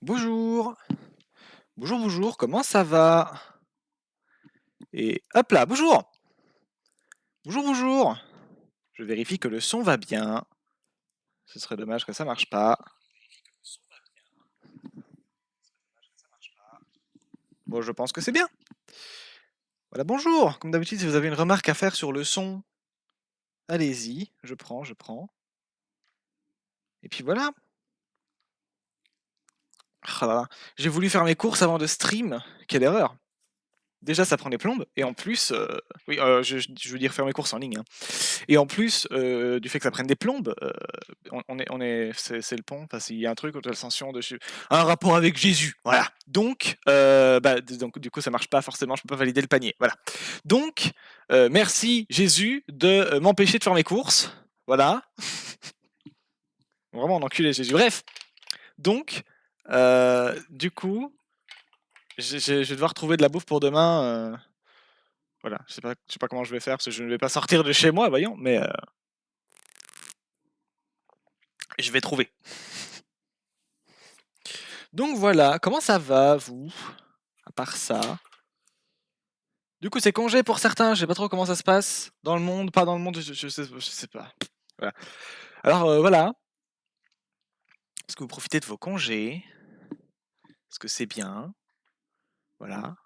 Bonjour, bonjour, bonjour, comment ça va? Et hop là, bonjour, bonjour, bonjour. Je vérifie que le son va bien. Ce serait dommage que ça marche pas. Bon, je pense que c'est bien. Voilà, bonjour. Comme d'habitude, si vous avez une remarque à faire sur le son, allez-y, je prends, je prends. Et puis voilà. Ah là là, j'ai voulu faire mes courses avant de stream. Quelle erreur. Déjà, ça prend des plombes. Et en plus, oui, je veux dire faire mes courses en ligne, hein. Et en plus, du fait que ça prenne des plombes, c'est le pont, enfin, il y a un truc, haute ascension dessus, un rapport avec Jésus, voilà. Donc, donc du coup, ça marche pas forcément, je peux pas valider le panier, voilà. Donc, merci Jésus de m'empêcher de faire mes courses, voilà. Vraiment un enculé Jésus. Bref, donc, du coup, je vais devoir trouver de la bouffe pour demain. Voilà, je sais pas comment je vais faire parce que je ne vais pas sortir de chez moi, voyons, mais je vais trouver. Donc voilà, comment ça va, vous? À part ça. Du coup, c'est congé pour certains, je sais pas trop comment ça se passe. Dans le monde, pas dans le monde, je sais pas. Voilà. Alors voilà. Est-ce que vous profitez de vos congés? Est-ce que c'est bien? Voilà.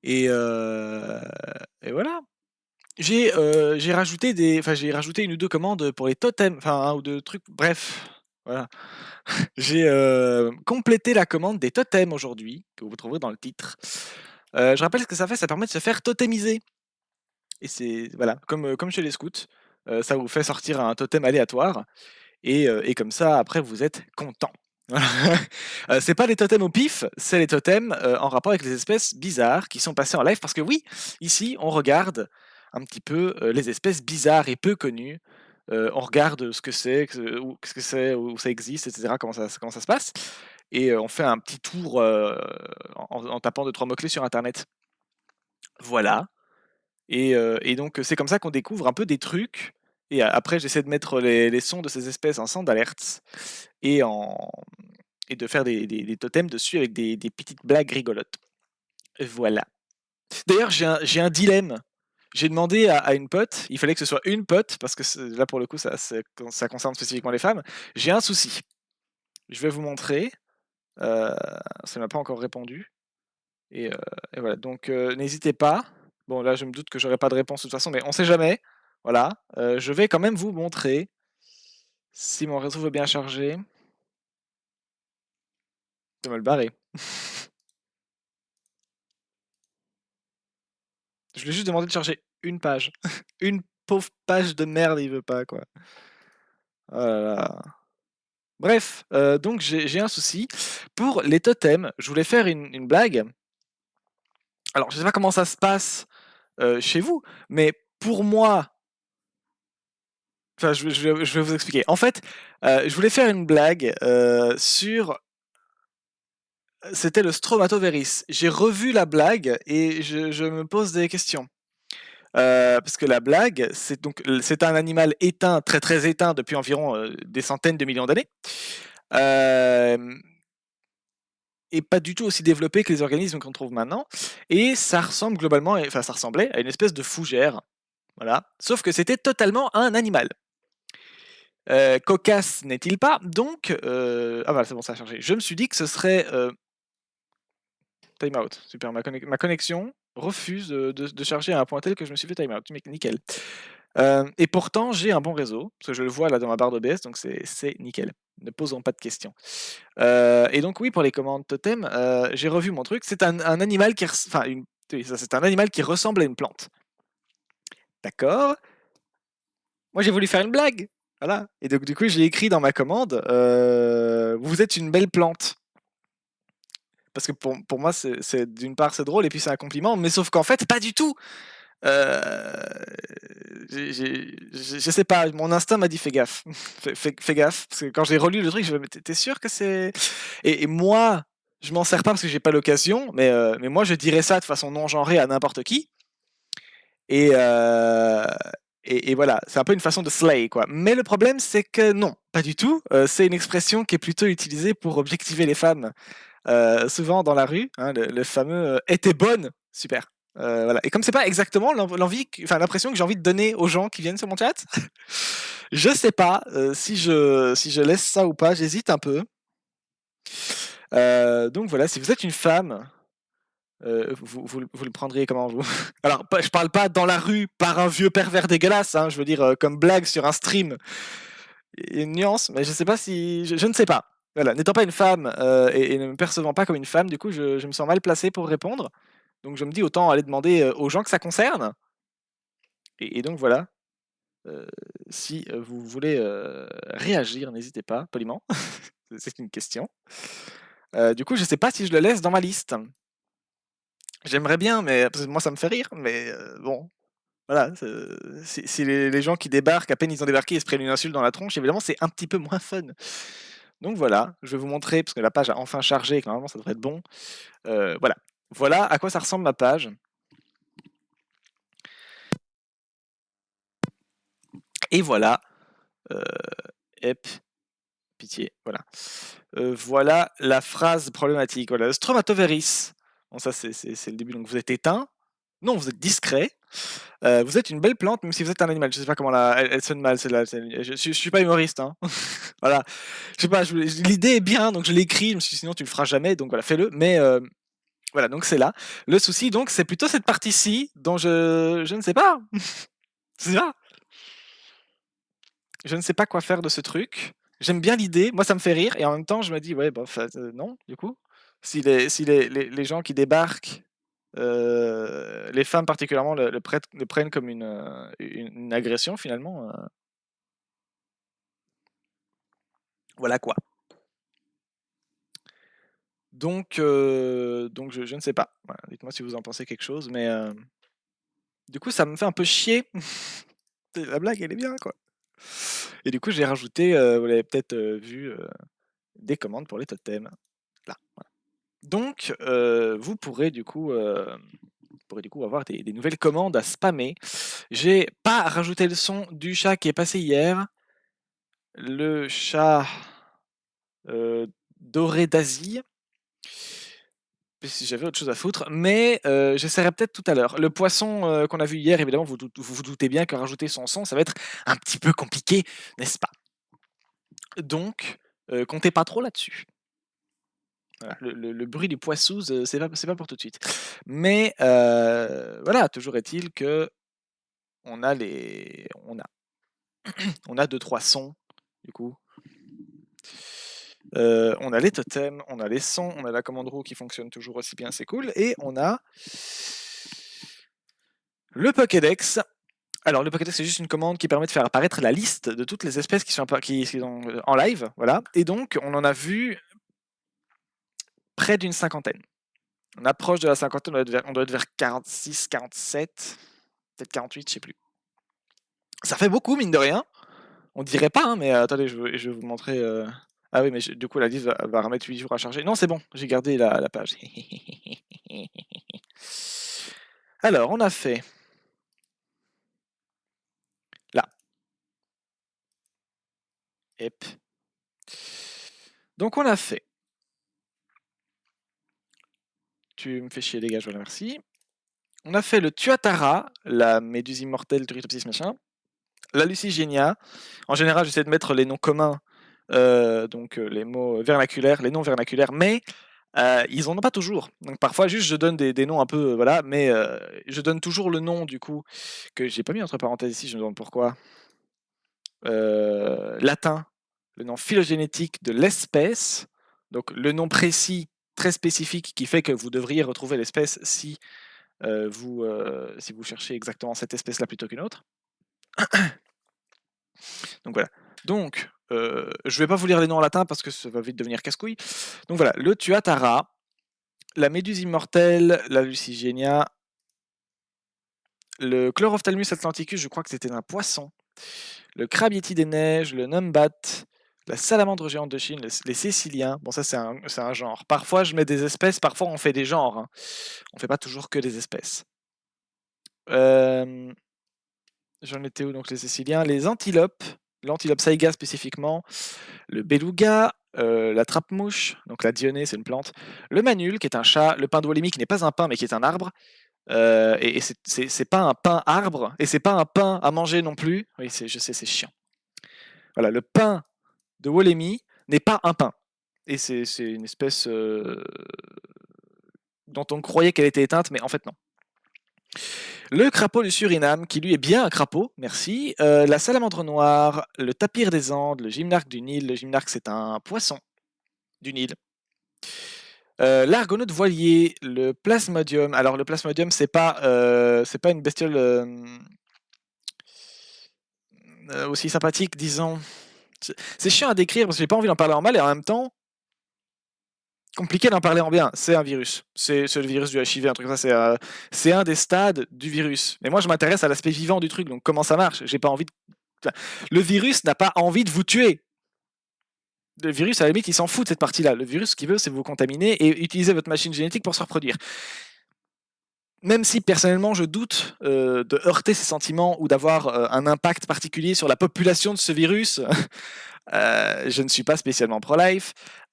Et, euh, et voilà. J'ai rajouté j'ai rajouté une ou deux commandes pour les totems, enfin un ou deux trucs, bref. Voilà. J'ai complété la commande des totems aujourd'hui, que vous trouverez dans le titre. Je rappelle ce que ça fait, ça permet de se faire totemiser. Et c'est voilà, comme chez les scouts, ça vous fait sortir un totem aléatoire et comme ça après vous êtes content. C'est pas les totems au pif, c'est les totems en rapport avec les espèces bizarres qui sont passées en live parce que oui, ici on regarde un petit peu les espèces bizarres et peu connues. On regarde ce que c'est, ce que c'est, où ça existe, etc. Comment ça se passe. Et on fait un petit tour en tapant 2-3 mots-clés sur internet. Voilà. Et donc, c'est comme ça qu'on découvre un peu des trucs. Et après, j'essaie de mettre les sons de ces espèces en sound alerts et, en, et de faire des totems dessus avec des petites blagues rigolotes. Voilà. D'ailleurs, j'ai un dilemme. J'ai demandé à une pote, il fallait que ce soit une pote, parce que là, pour le coup, ça concerne spécifiquement les femmes. J'ai un souci. Je vais vous montrer. Ça m'a pas encore répondu. Et, euh, et voilà. Donc, n'hésitez pas. Bon, là, je me doute que j'aurai pas de réponse de toute façon, mais on sait jamais. Voilà. Je vais quand même vous montrer si mon réseau veut bien charger. Je vais me le barrer. Je lui ai juste demandé de charger une page. Une pauvre page de merde, il veut pas, quoi. Oh là là. Bref, donc j'ai un souci. Pour les totems, je voulais faire une blague. Alors, je sais pas comment ça se passe chez vous, mais pour moi, enfin, je vais vous expliquer. En fait, je voulais faire une blague sur. C'était le Stromatoveris. J'ai revu la blague et je me pose des questions. Parce que la blague, c'est un animal éteint, très très éteint depuis environ des centaines de millions d'années, euh, et pas du tout aussi développé que les organismes qu'on trouve maintenant. Et ça ressemble globalement, enfin ça ressemblait à une espèce de fougère, voilà. Sauf que c'était totalement un animal. Cocasse n'est-il pas? Donc, ah voilà, c'est bon, ça a changé. Je me suis dit que ce serait time out. Super, ma connexion refuse de charger à un point tel que je me suis fait time out. Nickel. Et pourtant, j'ai un bon réseau, parce que je le vois là dans ma barre d'OBS, donc c'est nickel. Ne posons pas de questions. Et donc oui, pour les commandes totem, j'ai revu mon truc. C'est un animal qui, oui, c'est un animal qui ressemble à une plante. D'accord. Moi, j'ai voulu faire une blague. Voilà. Et donc du coup, j'ai écrit dans ma commande, vous êtes une belle plante. Parce que pour moi, d'une part, c'est drôle, et puis c'est un compliment, mais sauf qu'en fait, pas du tout. Euh, je sais pas, mon instinct m'a dit fais gaffe. Fais gaffe. Parce que quand j'ai relu le truc, je me disais, t'es sûr que c'est. Et moi, je m'en sers pas parce que j'ai pas l'occasion, mais moi, je dirais ça de façon non genrée à n'importe qui. Et, euh, et voilà, c'est un peu une façon de slay, quoi. Mais le problème, c'est que non, pas du tout. C'est une expression qui est plutôt utilisée pour objectiver les femmes, souvent dans la rue, hein, le fameux « était bonne », super. Voilà. Et comme c'est pas exactement l'impression que j'ai envie de donner aux gens qui viennent sur mon chat, je sais pas si je laisse ça ou pas, j'hésite un peu. Donc voilà, si vous êtes une femme, vous le prendriez comment, vous? Alors, je parle pas dans la rue par un vieux pervers dégueulasse, hein, je veux dire comme blague sur un stream. Il y a une nuance, mais je sais pas si. Je ne sais pas. Voilà, n'étant pas une femme et ne me percevant pas comme une femme, du coup, je me sens mal placé pour répondre. Donc, je me dis autant aller demander aux gens que ça concerne. Et donc, voilà. Si vous voulez réagir, n'hésitez pas, poliment. C'est une question. Du coup, je sais pas si je le laisse dans ma liste. J'aimerais bien, mais parce que moi, ça me fait rire, mais bon. Voilà, si les gens qui débarquent, à peine ils ont débarqué, ils se prennent une insulte dans la tronche, évidemment, c'est un petit peu moins fun. Donc voilà, je vais vous montrer, parce que la page a enfin chargé, et que normalement ça devrait être bon. Voilà. Voilà à quoi ça ressemble ma page. Et voilà. Hep, pitié, voilà. Voilà la phrase problématique. Voilà, stromatoveris. Bon, ça c'est le début, donc vous êtes éteint. Non, vous êtes discret. Vous êtes une belle plante, même si vous êtes un animal. Je sais pas comment elle sonne mal, celle-là. Je suis pas humoriste, hein. Voilà. Je sais pas, l'idée est bien, donc je l'écris. Je me suis dit, sinon tu le feras jamais, donc voilà, fais-le. Mais voilà, donc c'est là. Le souci, donc, c'est plutôt cette partie-ci dont je ne sais pas. C'est ça. Je ne sais pas quoi faire de ce truc. J'aime bien l'idée. Moi, ça me fait rire. Et en même temps, je me dis, ouais, bof, non, du coup. Si les gens qui débarquent, les femmes particulièrement, le prennent comme une agression, finalement. Voilà quoi. Donc je ne sais pas. Voilà, dites-moi si vous en pensez quelque chose. Mais du coup, ça me fait un peu chier. La blague, elle est bien, quoi. Et du coup, j'ai rajouté, vous l'avez peut-être vu, des commandes pour les totems. Là, voilà. Donc, vous pourrez du coup avoir des nouvelles commandes à spammer. J'ai pas rajouté le son du chat qui est passé hier. Le chat doré d'Asie. Si j'avais autre chose à foutre, mais j'essaierai peut-être tout à l'heure. Le poisson qu'on a vu hier, évidemment, vous vous doutez bien que rajouter son son, ça va être un petit peu compliqué, n'est-ce pas? Donc, comptez pas trop là-dessus. Voilà, le bruit du poissouze, c'est pas pour tout de suite. Mais voilà, toujours est-il que on a on a 2-3 sons, du coup. On a les totems, on a les sons, on a la commande roue qui fonctionne toujours aussi bien, c'est cool, et on a le Pokédex. Alors, le Pokédex, c'est juste une commande qui permet de faire apparaître la liste de toutes les espèces qui sont en live, voilà. Et donc, on en a vu près d'une cinquantaine. On approche de la cinquantaine, on doit être vers 46, 47, peut-être 48, je sais plus. Ça fait beaucoup, mine de rien. On dirait pas, hein, mais attendez, je vais vous montrer. Ah oui, mais du coup, la liste va remettre 8 jours à charger. Non, c'est bon, j'ai gardé la page. Alors, on a fait là. Hep. Donc, on a fait. Tu me fais chier, dégage, voilà, merci. On a fait le Tuatara, la méduse immortelle, Turritopsis machin. La Lucigenia. En général, j'essaie de mettre les noms communs, donc les mots vernaculaires, les noms vernaculaires, mais ils en ont pas toujours. Donc parfois, juste, je donne des noms un peu, voilà, mais je donne toujours le nom, du coup, que j'ai pas mis entre parenthèses ici, je me demande pourquoi. Latin, le nom phylogénétique de l'espèce, donc le nom précis, très spécifique, qui fait que vous devriez retrouver l'espèce si vous cherchez exactement cette espèce-là plutôt qu'une autre. Donc voilà. Donc, je vais pas vous lire les noms en latin parce que ça va vite devenir casse-couille. Donc voilà, le Tuatara, la méduse immortelle, la Lucigenia, le Chlorophthalmus atlanticus, je crois que c'était un poisson, le crabe yéti des neiges, le numbat, la salamandre géante de Chine, les céciliens. Bon, ça c'est un genre. Parfois je mets des espèces, parfois on fait des genres, hein. On fait pas toujours que des espèces. J'en étais où donc les céciliens? Les antilopes, l'antilope saiga spécifiquement, le beluga, la trappe-mouche, donc la dionée, c'est une plante, le manul qui est un chat, le pin de Walemi qui n'est pas un pin mais qui est un arbre, et c'est pas un pin arbre, et c'est pas un pain à manger non plus. Oui, je sais, c'est chiant. Voilà, le pin de Walemi n'est pas un pin. Et c'est une espèce dont on croyait qu'elle était éteinte, mais en fait non. Le crapaud du Suriname, qui lui est bien un crapaud, merci. La salamandre noire, le tapir des Andes, le gymnarque du Nil. Le gymnarque, c'est un poisson du Nil. L'argonaute voilier, le plasmodium. Alors, le plasmodium, c'est pas une bestiole aussi sympathique, disons. C'est chiant à décrire parce que j'ai pas envie d'en parler en mal et en même temps, compliqué d'en parler en bien. C'est un virus. C'est le virus du HIV, un truc comme ça. C'est un des stades du virus. Mais moi, je m'intéresse à l'aspect vivant du truc, donc comment ça marche. J'ai pas envie de... Le virus n'a pas envie de vous tuer. Le virus, à la limite, il s'en fout de cette partie-là. Le virus, ce qu'il veut, c'est vous contaminer et utiliser votre machine génétique pour se reproduire. Même si personnellement je doute de heurter ses sentiments ou d'avoir un impact particulier sur la population de ce virus, je ne suis pas spécialement pro-life.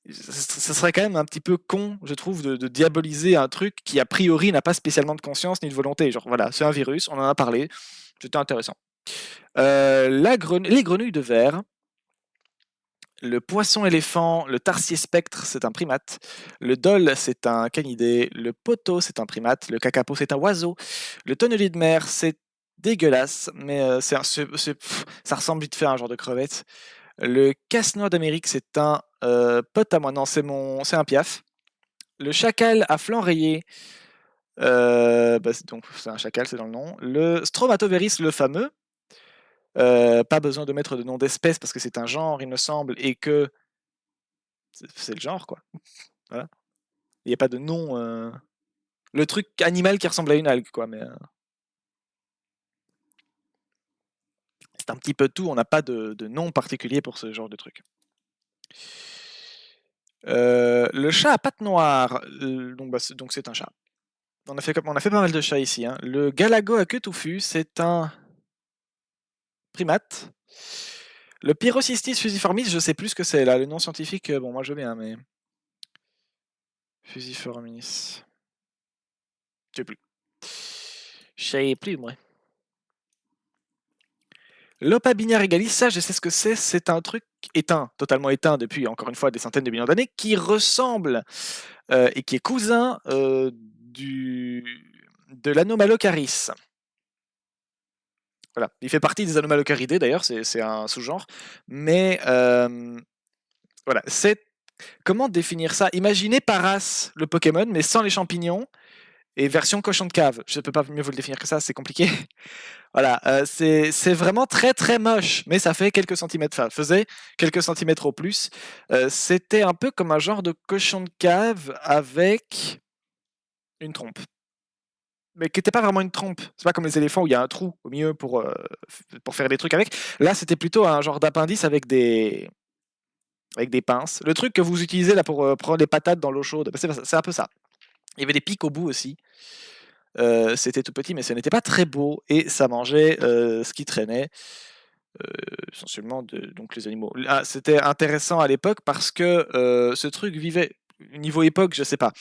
Ce serait quand même un petit peu con, je trouve, de diaboliser un truc qui a priori n'a pas spécialement de conscience ni de volonté. Genre voilà, c'est un virus, on en a parlé, c'était intéressant. Les grenouilles de verre, le poisson-éléphant, le tarsier spectre, c'est un primate. Le dol, c'est un canidé. Le poteau, c'est un primate. Le kakapo, c'est un oiseau. Le tonnelier de mer, c'est dégueulasse, mais ça ressemble vite fait à un genre de crevette. Le casse-noix d'Amérique, c'est un pote à moi. Non, c'est un piaf. Le chacal à flanc rayé, donc c'est un chacal, c'est dans le nom. Le Stromatoveris, le fameux. Pas besoin de mettre de nom d'espèce parce que c'est un genre, il me semble, et que c'est le genre, quoi. Voilà. Il n'y a pas de nom. Le truc animal qui ressemble à une algue, quoi. Mais c'est un petit peu tout. On n'a pas de nom particulier pour ce genre de truc. Le chat à pattes noires. Donc c'est un chat. On a fait pas mal de chats ici. Hein. Le galago à queue touffue, c'est un primate. Le Pyrrhocystis fusiformis, je sais plus ce que c'est là. Le nom scientifique, bon, moi je veux bien, mais. Fusiformis. Je sais plus. Je sais plus, moi. L'Opabinia regalis, ça je sais ce que c'est. C'est un truc éteint, totalement éteint depuis encore une fois des centaines de millions d'années, qui ressemble et qui est cousin de l'Anomalocaris. Voilà, il fait partie des Anomalocaridae d'ailleurs, c'est un sous-genre. Mais voilà, c'est comment définir ça? Imaginez Paras, le Pokémon, mais sans les champignons et version cochon de cave. Je ne peux pas mieux vous le définir que ça, c'est compliqué. Voilà, c'est vraiment très très moche, mais ça fait quelques centimètres, enfin, faisait quelques centimètres au plus. C'était un peu comme un genre de cochon de cave avec une trompe. Mais qui n'était pas vraiment une trompe. C'est pas comme les éléphants où il y a un trou au milieu pour faire des trucs avec. Là, c'était plutôt un genre d'appendice avec des pinces. Le truc que vous utilisez là pour prendre les patates dans l'eau chaude, c'est un peu ça. Il y avait des pics au bout aussi. C'était tout petit, mais ce n'était pas très beau et ça mangeait ce qui traînait. Essentiellement donc les animaux. Ah, c'était intéressant à l'époque parce que ce truc vivait, niveau époque, je sais pas,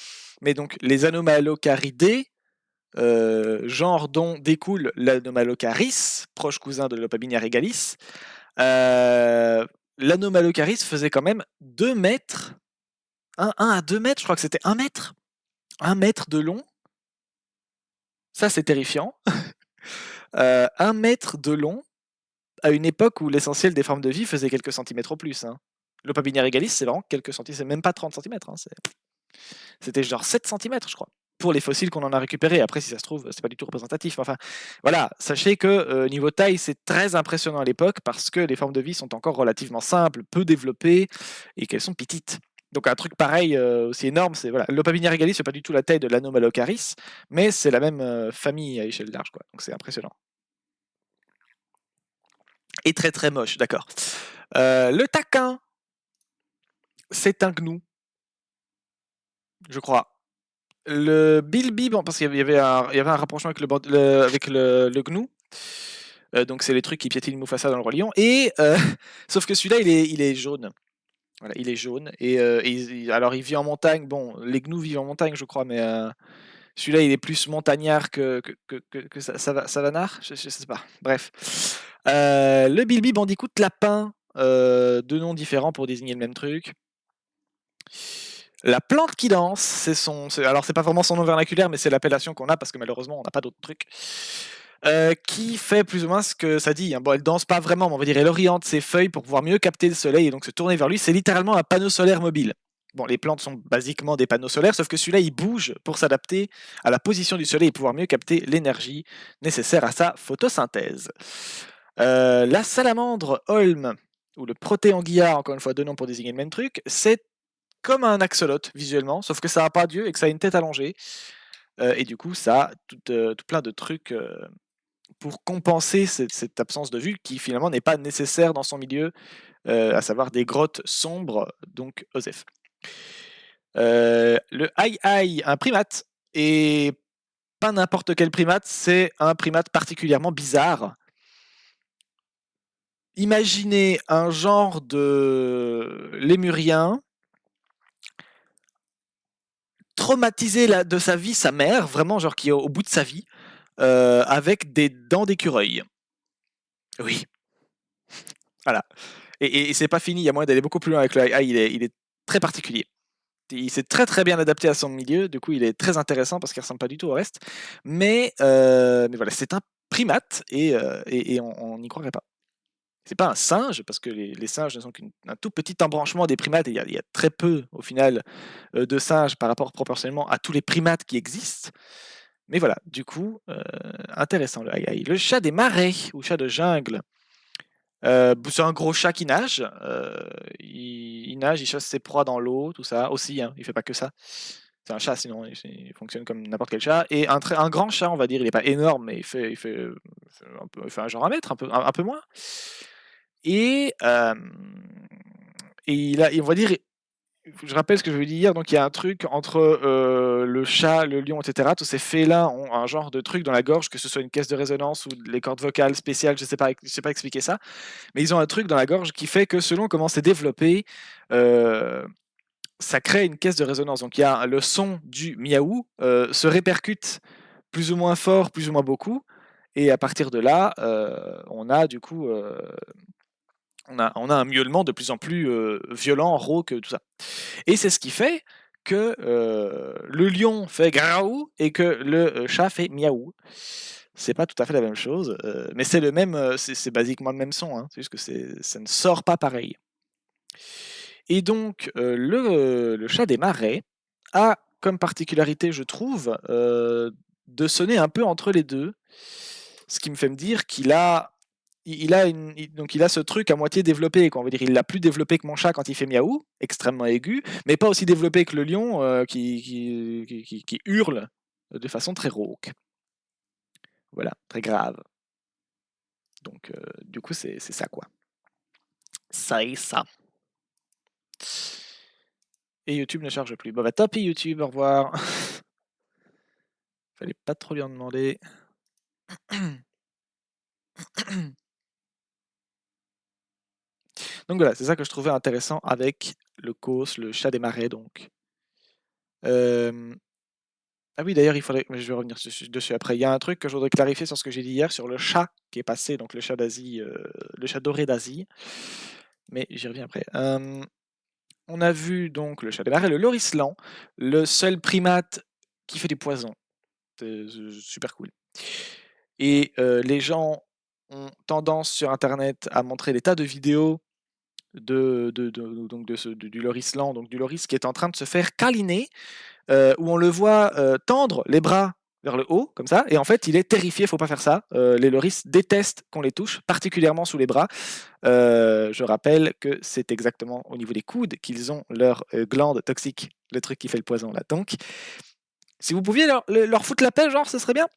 mais donc les Anomalocaridae, genre dont découle l'Anomalocaris, proche cousin de l'Opabinia regalis, l'Anomalocaris faisait quand même 2 mètres, 1 à 2 mètres, je crois que c'était 1 mètre, 1 mètre de long. Ça, c'est terrifiant. 1 mètre de long à une époque où l'essentiel des formes de vie faisait quelques centimètres au plus. Hein. L'Opabinia regalis, c'est vraiment quelques centimètres, c'est même pas 30 centimètres. Hein, c'était genre 7 centimètres, je crois, pour les fossiles qu'on en a récupérés. Après, si ça se trouve, c'est pas du tout représentatif. Enfin, voilà, sachez que niveau taille, c'est très impressionnant à l'époque parce que les formes de vie sont encore relativement simples, peu développées et qu'elles sont petites. Donc un truc pareil, aussi énorme, c'est voilà, l'Opabinia regalis, c'est pas du tout la taille de l'Anomalocaris, mais c'est la même famille à échelle large, quoi. Donc c'est impressionnant. Et très très moche, d'accord. Le taquin, c'est un gnou, je crois. Le bilby, bon, parce qu'il y avait un rapprochement avec le gnou. Donc c'est les trucs qui piétinent Mufasa dans le Roi Lion. Et sauf que celui-là, il est jaune. Voilà, il est jaune. Et, alors il vit en montagne. Bon, les gnous vivent en montagne, je crois, mais celui-là, il est plus montagnard que Savanard. Je sais pas. Bref. Le Bilby Bandicoot Lapin. Deux noms différents pour désigner le même truc. La plante qui danse, alors c'est pas vraiment son nom vernaculaire, mais c'est l'appellation qu'on a parce que malheureusement on n'a pas d'autres trucs. Qui fait plus ou moins ce que ça dit. Hein. Bon, elle danse pas vraiment, mais on va dire elle oriente ses feuilles pour pouvoir mieux capter le soleil et donc se tourner vers lui. C'est littéralement un panneau solaire mobile. Bon, les plantes sont basiquement des panneaux solaires, sauf que celui-là il bouge pour s'adapter à la position du soleil et pouvoir mieux capter l'énergie nécessaire à sa photosynthèse. La salamandre Holm, ou le protéanguilla, encore une fois deux noms pour désigner le même truc, c'est comme un axoloot visuellement, sauf que ça n'a pas d'yeux et que ça a une tête allongée. Et du coup, ça a tout plein de trucs pour compenser cette absence de vue qui finalement n'est pas nécessaire dans son milieu, à savoir des grottes sombres, donc Osef. Le Ai, un primate, et pas n'importe quel primate, c'est un primate particulièrement bizarre. Imaginez un genre de lémurien traumatisé de sa vie, sa mère, vraiment genre qui est au bout de sa vie, avec des dents d'écureuil. Oui. Voilà. Et c'est pas fini, il y a moyen d'aller beaucoup plus loin avec le AI, il est très particulier. Il s'est très très bien adapté à son milieu, du coup il est très intéressant parce qu'il ressemble pas du tout au reste. Mais voilà, c'est un primate et on n'y croirait pas. C'est pas un singe, parce que les singes ne sont qu'un tout petit embranchement des primates, et il y a très peu au final de singes par rapport proportionnellement à tous les primates qui existent. Mais voilà, du coup, intéressant le AI. Le chat des marais, ou chat de jungle. C'est un gros chat qui nage. Il nage, il chasse ses proies dans l'eau, tout ça. Aussi, hein, il fait pas que ça. C'est un chat, sinon il fonctionne comme n'importe quel chat. Et un grand chat, on va dire, il est pas énorme, mais il fait un genre 1 mètre, un peu moins. Et, on va dire, je rappelle ce que je veux dire, donc il y a un truc entre le chat, le lion, etc. Tous ces félins ont un genre de truc dans la gorge, que ce soit une caisse de résonance ou les cordes vocales spéciales, je sais pas expliquer ça, mais ils ont un truc dans la gorge qui fait que selon comment c'est développé, ça crée une caisse de résonance. Donc il y a le son du miaou se répercute plus ou moins fort, plus ou moins beaucoup, et à partir de là, on a du coup on a un miaulement de plus en plus violent, rauque, tout ça. Et c'est ce qui fait que le lion fait graou et que le chat fait miaou. C'est pas tout à fait la même chose, mais c'est le même, c'est basiquement le même son, hein, c'est juste que ça ne sort pas pareil. Et donc le chat des marais a comme particularité, je trouve, de sonner un peu entre les deux, ce qui me fait me dire qu'il a donc il a ce truc à moitié développé, quoi. On va dire, il l'a plus développé que mon chat quand il fait miaou, extrêmement aigu, mais pas aussi développé que le lion qui hurle de façon très rauque. Voilà, très grave. Donc du coup c'est ça, quoi. Ça et ça. Et YouTube ne charge plus. Bah tant pis YouTube, au revoir. Fallait pas trop lui en demander. Donc voilà, c'est ça que je trouvais intéressant avec le Cos, le chat des marais, donc. Ah oui, d'ailleurs, je vais revenir dessus après. Il y a un truc que je voudrais clarifier sur ce que j'ai dit hier, sur le chat qui est passé, donc le chat d'Asie, le chat doré d'Asie. Mais j'y reviens après. On a vu donc le chat des marais, le lorislan, le seul primate qui fait du poison. C'est super cool. Et les gens ont tendance sur internet à montrer des tas de vidéos du lorislan, donc du loris qui est en train de se faire câliner, où on le voit tendre les bras vers le haut, comme ça, et en fait il est terrifié, faut pas faire ça. Les loris détestent qu'on les touche, particulièrement sous les bras. Je rappelle que c'est exactement au niveau des coudes qu'ils ont leur glande toxique, le truc qui fait le poison là. Donc, si vous pouviez leur foutre la paix, genre, ce serait bien.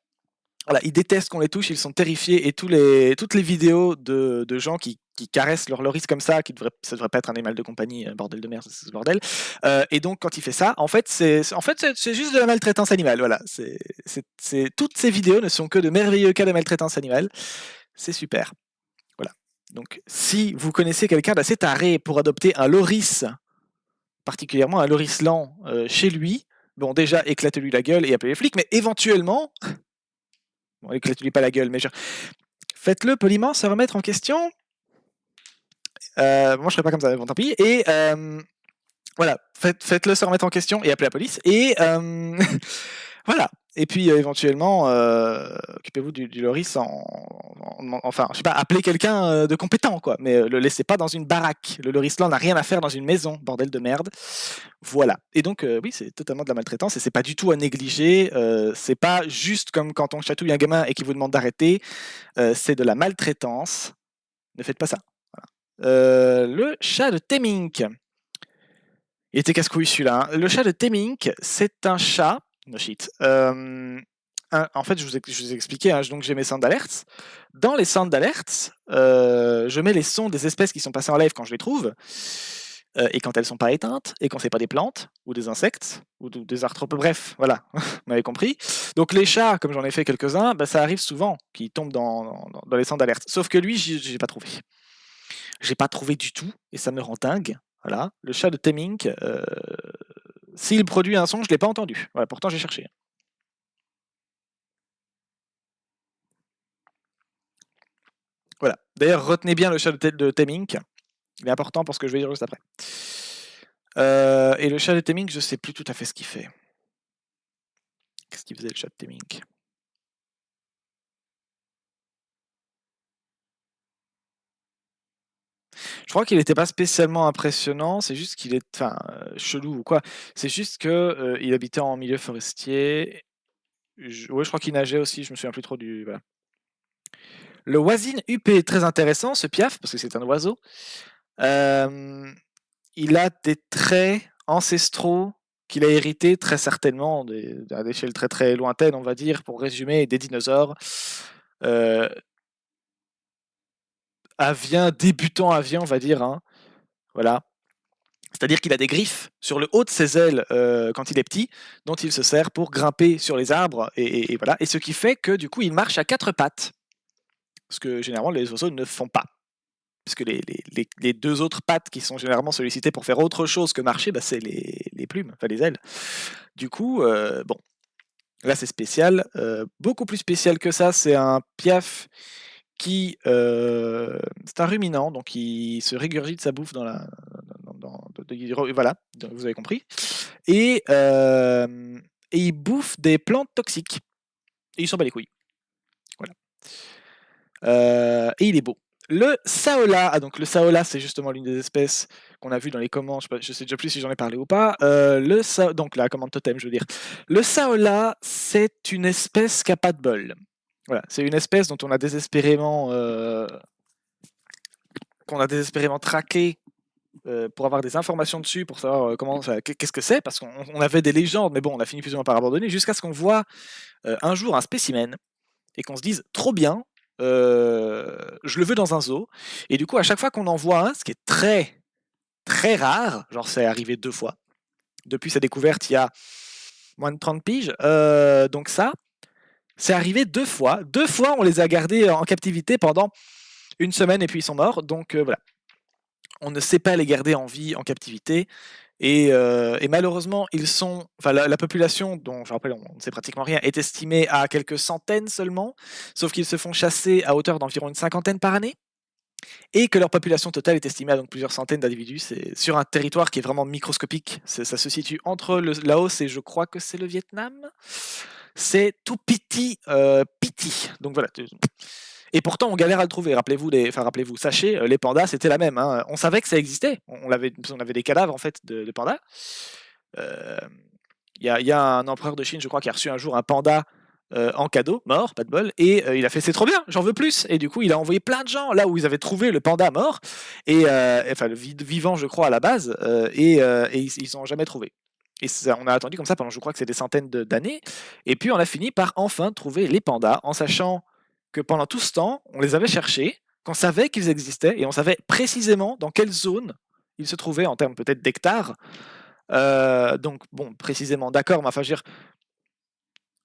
Voilà, ils détestent qu'on les touche, ils sont terrifiés, et toutes les vidéos de gens qui caressent leur loris comme ça, ça devrait pas être un animal de compagnie, bordel de merde, c'est ce bordel. Et donc quand il fait ça, en fait c'est juste de la maltraitance animale. Voilà, toutes ces vidéos ne sont que de merveilleux cas de maltraitance animale. c'est super. Voilà. Donc, si vous connaissez quelqu'un d'assez taré pour adopter un loris, particulièrement un loris lent, chez lui, bon, déjà, éclatez-lui la gueule et appelez les flics, mais éventuellement, bon, éclatez-lui pas la gueule, mais faites-le poliment se remettre en question. Moi, je serais pas comme ça, mais bon, tant pis. Et voilà, faites-le se remettre en question et appelez la police. Et voilà. Et puis éventuellement, occupez-vous du loris enfin, je sais pas, appelez quelqu'un de compétent, quoi. Mais le laissez pas dans une baraque. Le loris là n'a rien à faire dans une maison, bordel de merde. Voilà. Et donc, oui, c'est totalement de la maltraitance et c'est pas du tout à négliger. C'est pas juste comme quand on chatouille un gamin et qu'il vous demande d'arrêter. C'est de la maltraitance. Ne faites pas ça. Voilà. Le chat de Temink. Il était casse-couille celui-là. Hein. Le chat de Temink, c'est un chat. No shit. En fait, je vous ai expliqué, hein, donc j'ai mes sound alerts. Dans les sound alerts, je mets les sons des espèces qui sont passées en live quand je les trouve, et quand elles sont pas éteintes, et quand c'est pas des plantes, ou des insectes, ou des arthropodes. Bref, voilà, vous m'avez compris. Donc les chats, comme j'en ai fait quelques-uns, bah, ça arrive souvent qu'ils tombent dans les sound alerts. Sauf que lui, j'ai pas trouvé. J'ai pas trouvé du tout, et ça me rend dingue. Voilà, le chat de Temink, s'il produit un son, je l'ai pas entendu. Voilà, pourtant j'ai cherché. Voilà. D'ailleurs, retenez bien le chat de Temink. Il est important pour ce que je vais dire juste après. Et le chat de Temink, je sais plus tout à fait ce qu'il fait. Qu'est-ce qu'il faisait le chat de Temink? Je crois qu'il n'était pas spécialement impressionnant, c'est juste qu'il est, enfin, chelou ou quoi. C'est juste que il habitait en milieu forestier. Ouais, je crois qu'il nageait aussi. Je me souviens plus trop du. Voilà. Le Wazin UP est très intéressant, ce piaf, parce que c'est un oiseau. Il a des traits ancestraux qu'il a hérités très certainement à d'échelle très très lointaine, on va dire, pour résumer, des dinosaures. Avien, débutant avien, on va dire. Hein. Voilà. C'est-à-dire qu'il a des griffes sur le haut de ses ailes quand il est petit, dont il se sert pour grimper sur les arbres, et voilà. Et ce qui fait que du coup, il marche à quatre pattes, ce que généralement les oiseaux ne font pas. Parce que les deux autres pattes qui sont généralement sollicitées pour faire autre chose que marcher, bah, c'est les plumes, enfin les ailes. Du coup, bon, là c'est spécial. Beaucoup plus spécial que ça, c'est un piaf qui. C'est un ruminant, donc il se régurgite sa bouffe dans la. Voilà, vous avez compris. Et il bouffe des plantes toxiques. Et il s'en bat les couilles. Voilà. Et il est beau. Le Saola, donc le Saola, c'est justement l'une des espèces qu'on a vu dans les commandes, je sais déjà plus si j'en ai parlé ou pas. Donc la commande totem, je veux dire. Le Saola, c'est une espèce qui n'a pas de bol. Voilà, c'est une espèce dont on a désespérément traqué pour avoir des informations dessus, pour savoir qu'est-ce que c'est, parce qu'on avait des légendes, mais bon, on a fini plus ou moins par abandonner, jusqu'à ce qu'on voit un jour un spécimen, et qu'on se dise, trop bien, je le veux dans un zoo, et du coup, à chaque fois qu'on en voit un, ce qui est très, très rare, genre c'est arrivé 2 fois, depuis sa découverte il y a moins de 30 piges, donc ça, c'est arrivé 2 fois, 2 fois on les a gardés en captivité pendant une semaine, et puis ils sont morts, donc voilà. On ne sait pas les garder en vie, en captivité, et malheureusement, la population, dont je rappelle, on ne sait pratiquement rien, est estimée à quelques centaines seulement, sauf qu'ils se font chasser à hauteur d'environ une cinquantaine par année, et que leur population totale est estimée à donc plusieurs centaines d'individus. C'est sur un territoire qui est vraiment microscopique. Ça se situe entre le Laos et je crois que c'est le Vietnam. C'est tout petit, piti. Donc voilà. Et pourtant, on galère à le trouver. Rappelez-vous, sachez, les pandas, c'était la même. Hein. On savait que ça existait. On avait des cadavres en fait de pandas. Il y a un empereur de Chine, je crois, qui a reçu un jour un panda en cadeau, mort, pas de bol, et il a fait c'est trop bien, j'en veux plus. Et du coup, il a envoyé plein de gens là où ils avaient trouvé le panda mort, et enfin le vivant, je crois, à la base, et ils n'ont jamais trouvé. Et on a attendu comme ça pendant, je crois que c'est des centaines d'années, et puis on a fini par enfin trouver les pandas, en sachant que pendant tout ce temps, on les avait cherchés, qu'on savait qu'ils existaient, et on savait précisément dans quelle zone ils se trouvaient en termes peut-être d'hectares. Donc bon, précisément, d'accord, mais enfin, je veux dire,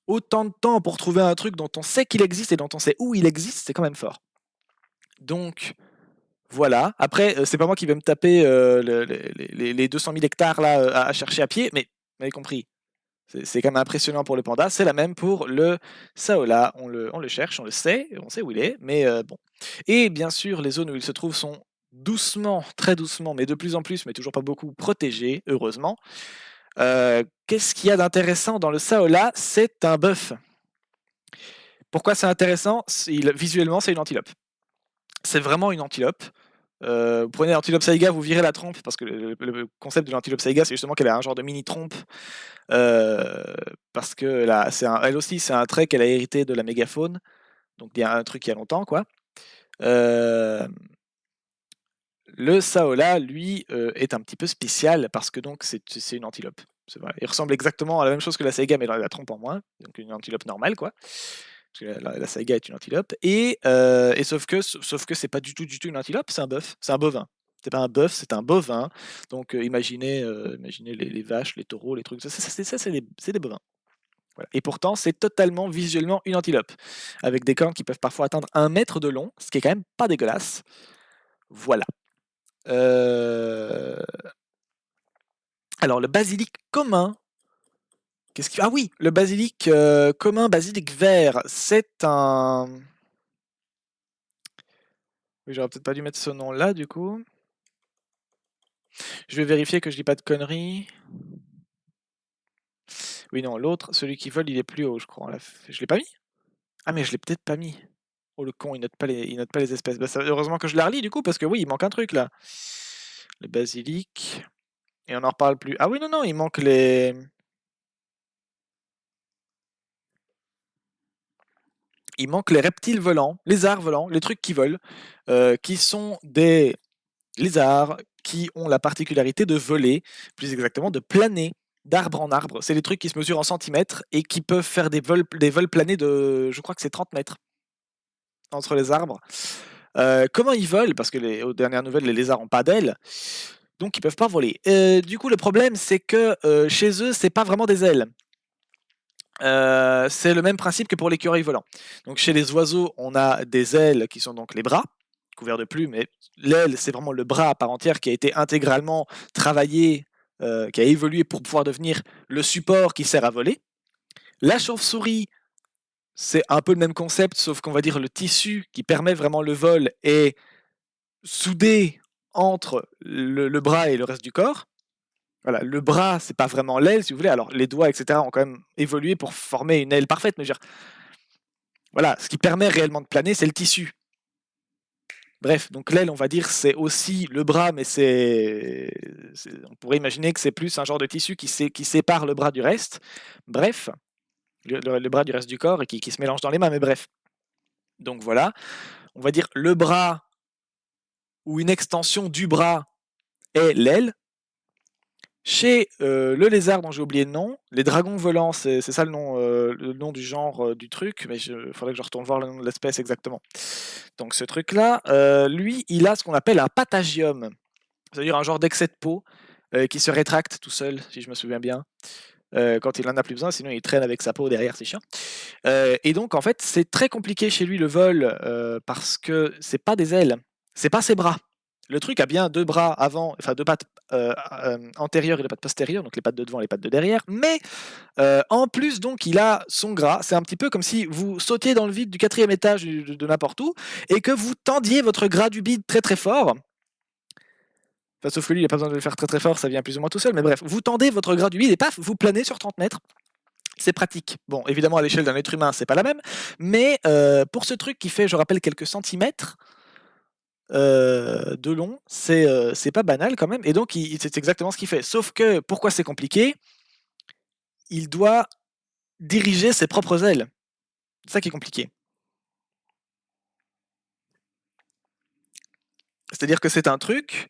autant de temps pour trouver un truc dont on sait qu'il existe et dont on sait où il existe, c'est quand même fort. Donc voilà. Après, c'est pas moi qui vais me taper les 200 000 hectares là à chercher à pied, mais vous m'avez compris. C'est quand même impressionnant pour le panda. C'est la même pour le saola. On le cherche, on sait où il est, mais bon. Et bien sûr, les zones où il se trouve sont doucement, très doucement, mais de plus en plus, mais toujours pas beaucoup, protégées, heureusement. Qu'est-ce qu'il y a d'intéressant dans le saola? C'est un bœuf. Pourquoi c'est intéressant? Visuellement, c'est une antilope. C'est vraiment une antilope. Vous prenez l'antilope saiga, vous virez la trompe, parce que le concept de l'antilope saiga, c'est justement qu'elle a un genre de mini trompe, parce que là, elle aussi, c'est un trait qu'elle a hérité de la mégafaune, donc il y a un truc il y a longtemps, quoi. Le saola, lui, est un petit peu spécial parce que donc c'est une antilope. Vrai. Il ressemble exactement à la même chose que la saiga, mais dans la trompe en moins, donc une antilope normale, quoi. Parce que la saiga est une antilope, et sauf que c'est pas du tout une antilope, c'est un bœuf, c'est un bovin. C'est pas un bœuf, c'est un bovin. Donc imaginez les vaches, les taureaux, les trucs. Ça, c'est des bovins. Voilà. Et pourtant, c'est totalement visuellement une antilope, avec des cornes qui peuvent parfois atteindre 1 mètre de long, ce qui est quand même pas dégueulasse. Voilà. Alors, le basilic commun. Ah oui, le basilic commun, basilic vert, c'est un. Oui, j'aurais peut-être pas dû mettre ce nom-là, du coup. Je vais vérifier que je dis pas de conneries. Oui, non, l'autre, celui qui vole, il est plus haut, je crois. Je l'ai pas mis? Ah, mais je l'ai peut-être pas mis. Oh, le con, il note pas les espèces. Bah, heureusement que je la relis, du coup, parce que oui, il manque un truc, là. Le basilic. Et on n'en reparle plus. Ah oui, non, non, il manque les. Il manque les reptiles volants, lézards volants, les trucs qui volent, qui sont des lézards qui ont la particularité de voler, plus exactement de planer d'arbre en arbre. C'est des trucs qui se mesurent en centimètres et qui peuvent faire des vols planés de, je crois que c'est 30 mètres entre les arbres. Comment ils volent? Parce que aux dernières nouvelles, les lézards n'ont pas d'ailes, donc ils peuvent pas voler. Du coup, le problème, c'est que chez eux, c'est pas vraiment des ailes. C'est le même principe que pour l'écureuil volant. Donc chez les oiseaux, on a des ailes qui sont donc les bras, couverts de plumes, mais l'aile, c'est vraiment le bras à part entière qui a été intégralement travaillé, qui a évolué pour pouvoir devenir le support qui sert à voler. La chauve-souris, c'est un peu le même concept, sauf qu'on va dire le tissu qui permet vraiment le vol est soudé entre le bras et le reste du corps. Voilà, le bras, c'est pas vraiment l'aile, si vous voulez. Alors, les doigts, etc., ont quand même évolué pour former une aile parfaite, mais je veux dire, voilà, ce qui permet réellement de planer, c'est le tissu. Bref, donc l'aile, on va dire, c'est aussi le bras, mais on pourrait imaginer que c'est plus un genre de tissu qui sépare le bras du reste. Bref, le bras du reste du corps et qui se mélange dans les mains, mais bref. Donc voilà, on va dire le bras ou une extension du bras est l'aile. Chez le lézard dont j'ai oublié le nom, les dragons volants, c'est ça le nom du genre du truc, mais il faudrait que je retourne voir le nom de l'espèce exactement. Donc ce truc-là, lui, il a ce qu'on appelle un patagium, c'est-à-dire un genre d'excès de peau qui se rétracte tout seul, si je me souviens bien, quand il en a plus besoin, sinon il traîne avec sa peau derrière, c'est chiant. Et donc en fait, c'est très compliqué chez lui le vol parce que c'est pas des ailes, c'est pas ses bras. Le truc a bien 2 bras avant, enfin 2 pattes antérieures et 2 pattes postérieures, donc les pattes de devant et les pattes de derrière, mais en plus donc il a son gras, c'est un petit peu comme si vous sautiez dans le vide du 4e étage de n'importe où et que vous tendiez votre gras du bide très très fort. Enfin, sauf que lui il n'a pas besoin de le faire très très fort, ça vient plus ou moins tout seul, mais bref, vous tendez votre gras du bide et paf, vous planez sur 30 mètres. C'est pratique. Bon, évidemment, à l'échelle d'un être humain, c'est pas la même, mais pour ce truc qui fait, je rappelle, quelques centimètres de long, c'est pas banal quand même, et donc c'est exactement ce qu'il fait. Sauf que, pourquoi c'est compliqué? Il doit diriger ses propres ailes. C'est ça qui est compliqué. C'est-à-dire que c'est un truc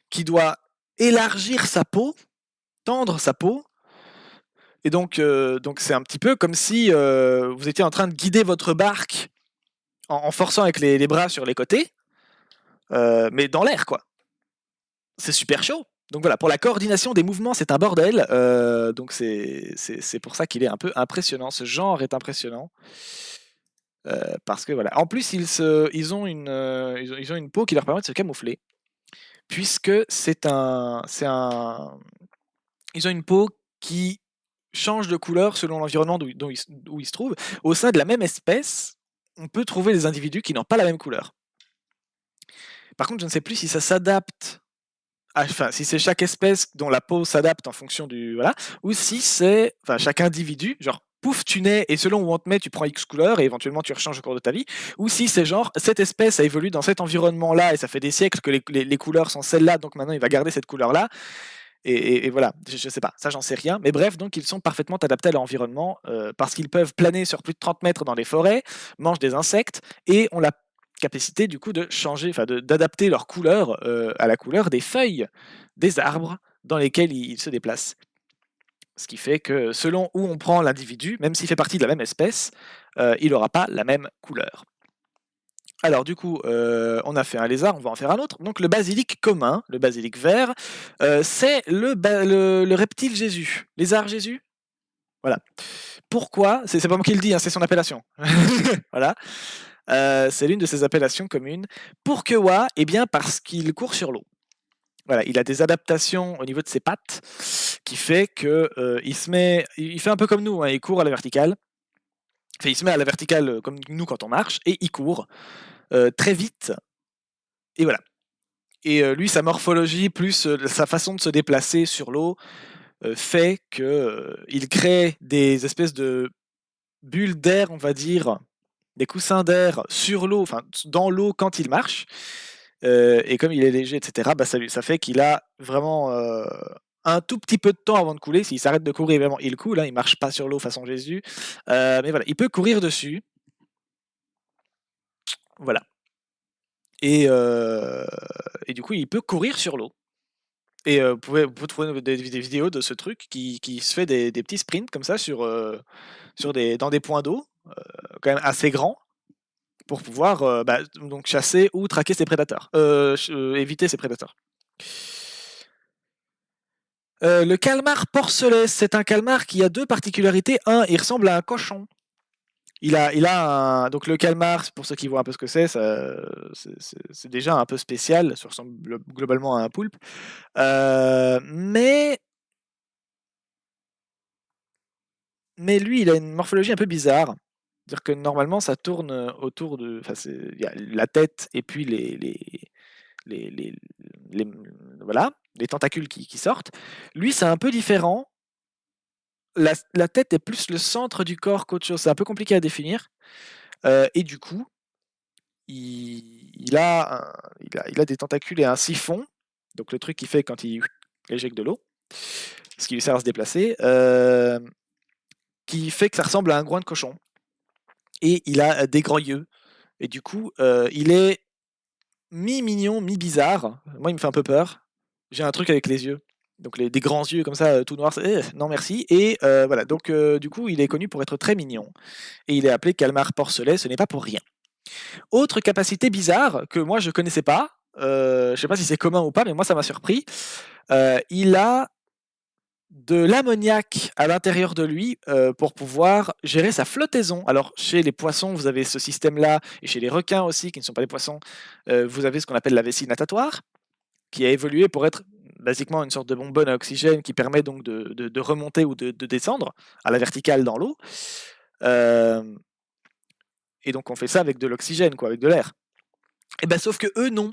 qui doit élargir sa peau, tendre sa peau, et donc c'est un petit peu comme si vous étiez en train de guider votre barque en forçant avec les bras sur les côtés, mais dans l'air, quoi. C'est super chaud. Donc voilà, pour la coordination des mouvements, c'est un bordel. Donc c'est pour ça qu'il est un peu impressionnant. Ce genre est impressionnant. Parce que voilà. En plus, ils ont ils ont une peau qui leur permet de se camoufler, puisque ils ont une peau qui change de couleur selon l'environnement où ils se trouvent. Au sein de la même espèce, on peut trouver des individus qui n'ont pas la même couleur. Par contre, je ne sais plus si ça s'adapte, enfin, si c'est chaque espèce dont la peau s'adapte en fonction du. Voilà, ou si c'est chaque individu, genre. Pouf, tu nais et selon où on te met, tu prends X couleur et éventuellement tu rechanges au cours de ta vie. Ou si c'est genre, cette espèce a évolué dans cet environnement-là et ça fait des siècles que les couleurs sont celles-là, donc maintenant il va garder cette couleur-là. Et voilà, je sais pas, ça j'en sais rien. Mais bref, donc ils sont parfaitement adaptés à leur environnement parce qu'ils peuvent planer sur plus de 30 mètres dans les forêts, mangent des insectes et ont la capacité du coup de changer, d'adapter leur couleur à la couleur des feuilles des arbres dans lesquels ils se déplacent. Ce qui fait que selon où on prend l'individu, même s'il fait partie de la même espèce, il n'aura pas la même couleur. Alors du coup, on a fait un lézard, on va en faire un autre. Donc le basilic commun, le basilic vert, c'est le reptile Jésus, lézard Jésus. Voilà. Pourquoi? C'est pas moi qui le dis, hein, c'est son appellation. Voilà. C'est l'une de ses appellations communes. Pourquoi? Eh bien parce qu'il court sur l'eau. Voilà, il a des adaptations au niveau de ses pattes qui fait que il fait un peu comme nous, hein, il court à la verticale. Enfin, il se met à la verticale comme nous quand on marche et il court très vite. Et voilà. Et lui, sa morphologie plus sa façon de se déplacer sur l'eau fait qu'il crée des espèces de bulles d'air, on va dire, des coussins d'air sur l'eau, enfin dans l'eau quand il marche. Et comme il est léger, etc., ça fait qu'il a vraiment un tout petit peu de temps avant de couler. S'il s'arrête de courir, évidemment, il coule. Hein, il marche pas sur l'eau façon Jésus. Mais voilà, il peut courir dessus. Voilà. Et du coup, il peut courir sur l'eau. Et vous pouvez trouver des vidéos de ce truc qui se fait des petits sprints comme ça dans des points d'eau, quand même assez grands, pour pouvoir donc chasser ou traquer ses prédateurs, éviter ses prédateurs. Le calmar porcelet, c'est un calmar qui a deux particularités. Un, il ressemble à un cochon. Donc le calmar, pour ceux qui voient un peu ce que c'est déjà un peu spécial. Ça ressemble globalement à un poulpe. Mais lui, il a une morphologie un peu bizarre. C'est-à-dire que normalement, ça tourne autour de. Il y a la tête et puis voilà, les tentacules qui sortent. Lui, c'est un peu différent. La tête est plus le centre du corps qu'autre chose. C'est un peu compliqué à définir. Et du coup, il a des tentacules et un siphon. Donc le truc qu'il fait quand il éjecte de l'eau, ce qui lui sert à se déplacer, qui fait que ça ressemble à un groin de cochon. Et il a des grands yeux. Et du coup, il est mi-mignon, mi-bizarre. Moi, il me fait un peu peur. J'ai un truc avec les yeux. Donc des grands yeux comme ça, tout noirs, non merci. Et voilà, donc du coup, il est connu pour être très mignon. Et il est appelé calmar porcelet, ce n'est pas pour rien. Autre capacité bizarre que moi je connaissais pas, je sais pas si c'est commun ou pas, mais moi ça m'a surpris. Il a de l'ammoniac à l'intérieur de lui pour pouvoir gérer sa flottaison. Alors chez les poissons, vous avez ce système-là, et chez les requins aussi, qui ne sont pas des poissons, vous avez ce qu'on appelle la vessie natatoire, qui a évolué pour être basiquement une sorte de bonbonne à oxygène qui permet donc de remonter ou de descendre à la verticale dans l'eau. Et donc on fait ça avec de l'oxygène, quoi, avec de l'air. Et ben sauf que eux non.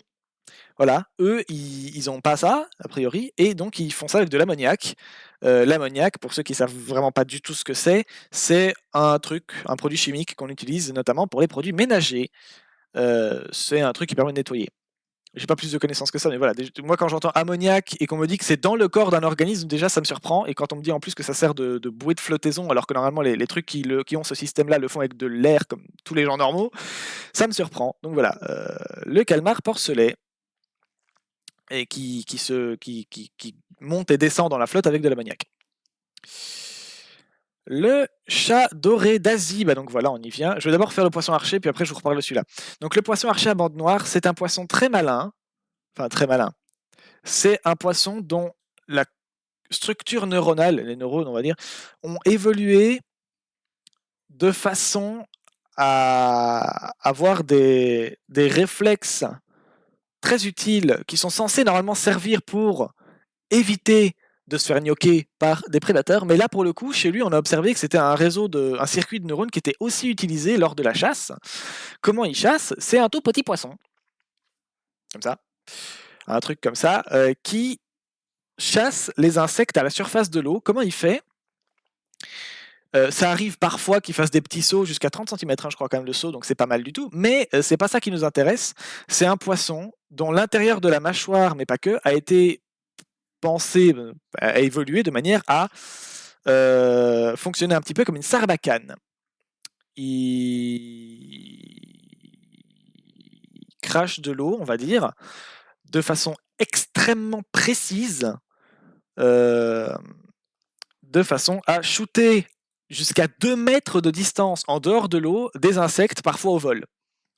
Voilà, eux ils ont pas ça a priori et donc ils font ça avec de l'ammoniac. L'ammoniac, pour ceux qui savent vraiment pas du tout ce que c'est un produit chimique qu'on utilise notamment pour les produits ménagers. C'est un truc qui permet de nettoyer. J'ai pas plus de connaissances que ça, mais voilà. Moi, quand j'entends ammoniac et qu'on me dit que c'est dans le corps d'un organisme, déjà, ça me surprend. Et quand on me dit en plus que ça sert de bouée de flottaison, alors que normalement, les trucs qui ont ce système-là le font avec de l'air, comme tous les gens normaux, ça me surprend. Donc voilà, le calmar porcelet, et qui monte et descend dans la flotte avec de l'ammoniac. Le chat doré d'Asie, donc voilà, on y vient. Je vais d'abord faire le poisson archer, puis après je vous reparle de celui-là. Donc le poisson archer à bande noire, c'est un poisson très malin. Enfin, très malin. C'est un poisson dont la structure neuronale, les neurones, on va dire, ont évolué de façon à avoir des réflexes très utiles qui sont censés normalement servir pour éviter de se faire gnoquer par des prédateurs, mais là pour le coup, chez lui, on a observé que c'était un circuit de neurones qui était aussi utilisé lors de la chasse. Comment il chasse? C'est un tout petit poisson, comme ça, un truc comme ça, qui chasse les insectes à la surface de l'eau. Comment il fait? Ça arrive parfois qu'il fasse des petits sauts jusqu'à 30 cm, je crois quand même le saut, donc c'est pas mal du tout. Mais c'est pas ça qui nous intéresse. C'est un poisson dont l'intérieur de la mâchoire, mais pas que, a été pensé, a évolué de manière à fonctionner un petit peu comme une sarbacane. Il crache de l'eau, on va dire, de façon extrêmement précise, de façon à shooter jusqu'à 2 mètres de distance en dehors de l'eau des insectes, parfois au vol.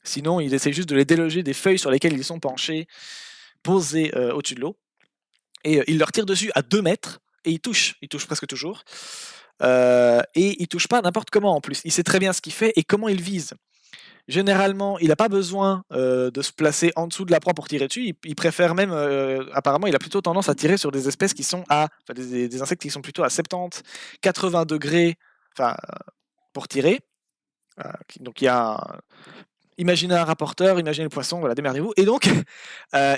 Sinon, il essaie juste de les déloger des feuilles sur lesquelles ils sont penchés, posés au-dessus de l'eau. Et il leur tire dessus à 2 mètres, et il touche presque toujours. Et il touche pas n'importe comment en plus. Il sait très bien ce qu'il fait et comment il vise. Généralement, il n'a pas besoin de se placer en dessous de la proie pour tirer dessus. Il préfère même, apparemment, il a plutôt tendance à tirer sur des espèces qui sont des insectes qui sont plutôt à 70, 80 degrés, pour tirer. Donc il y a imaginez un rapporteur, imaginez le poisson, voilà, démerdez-vous. Et donc,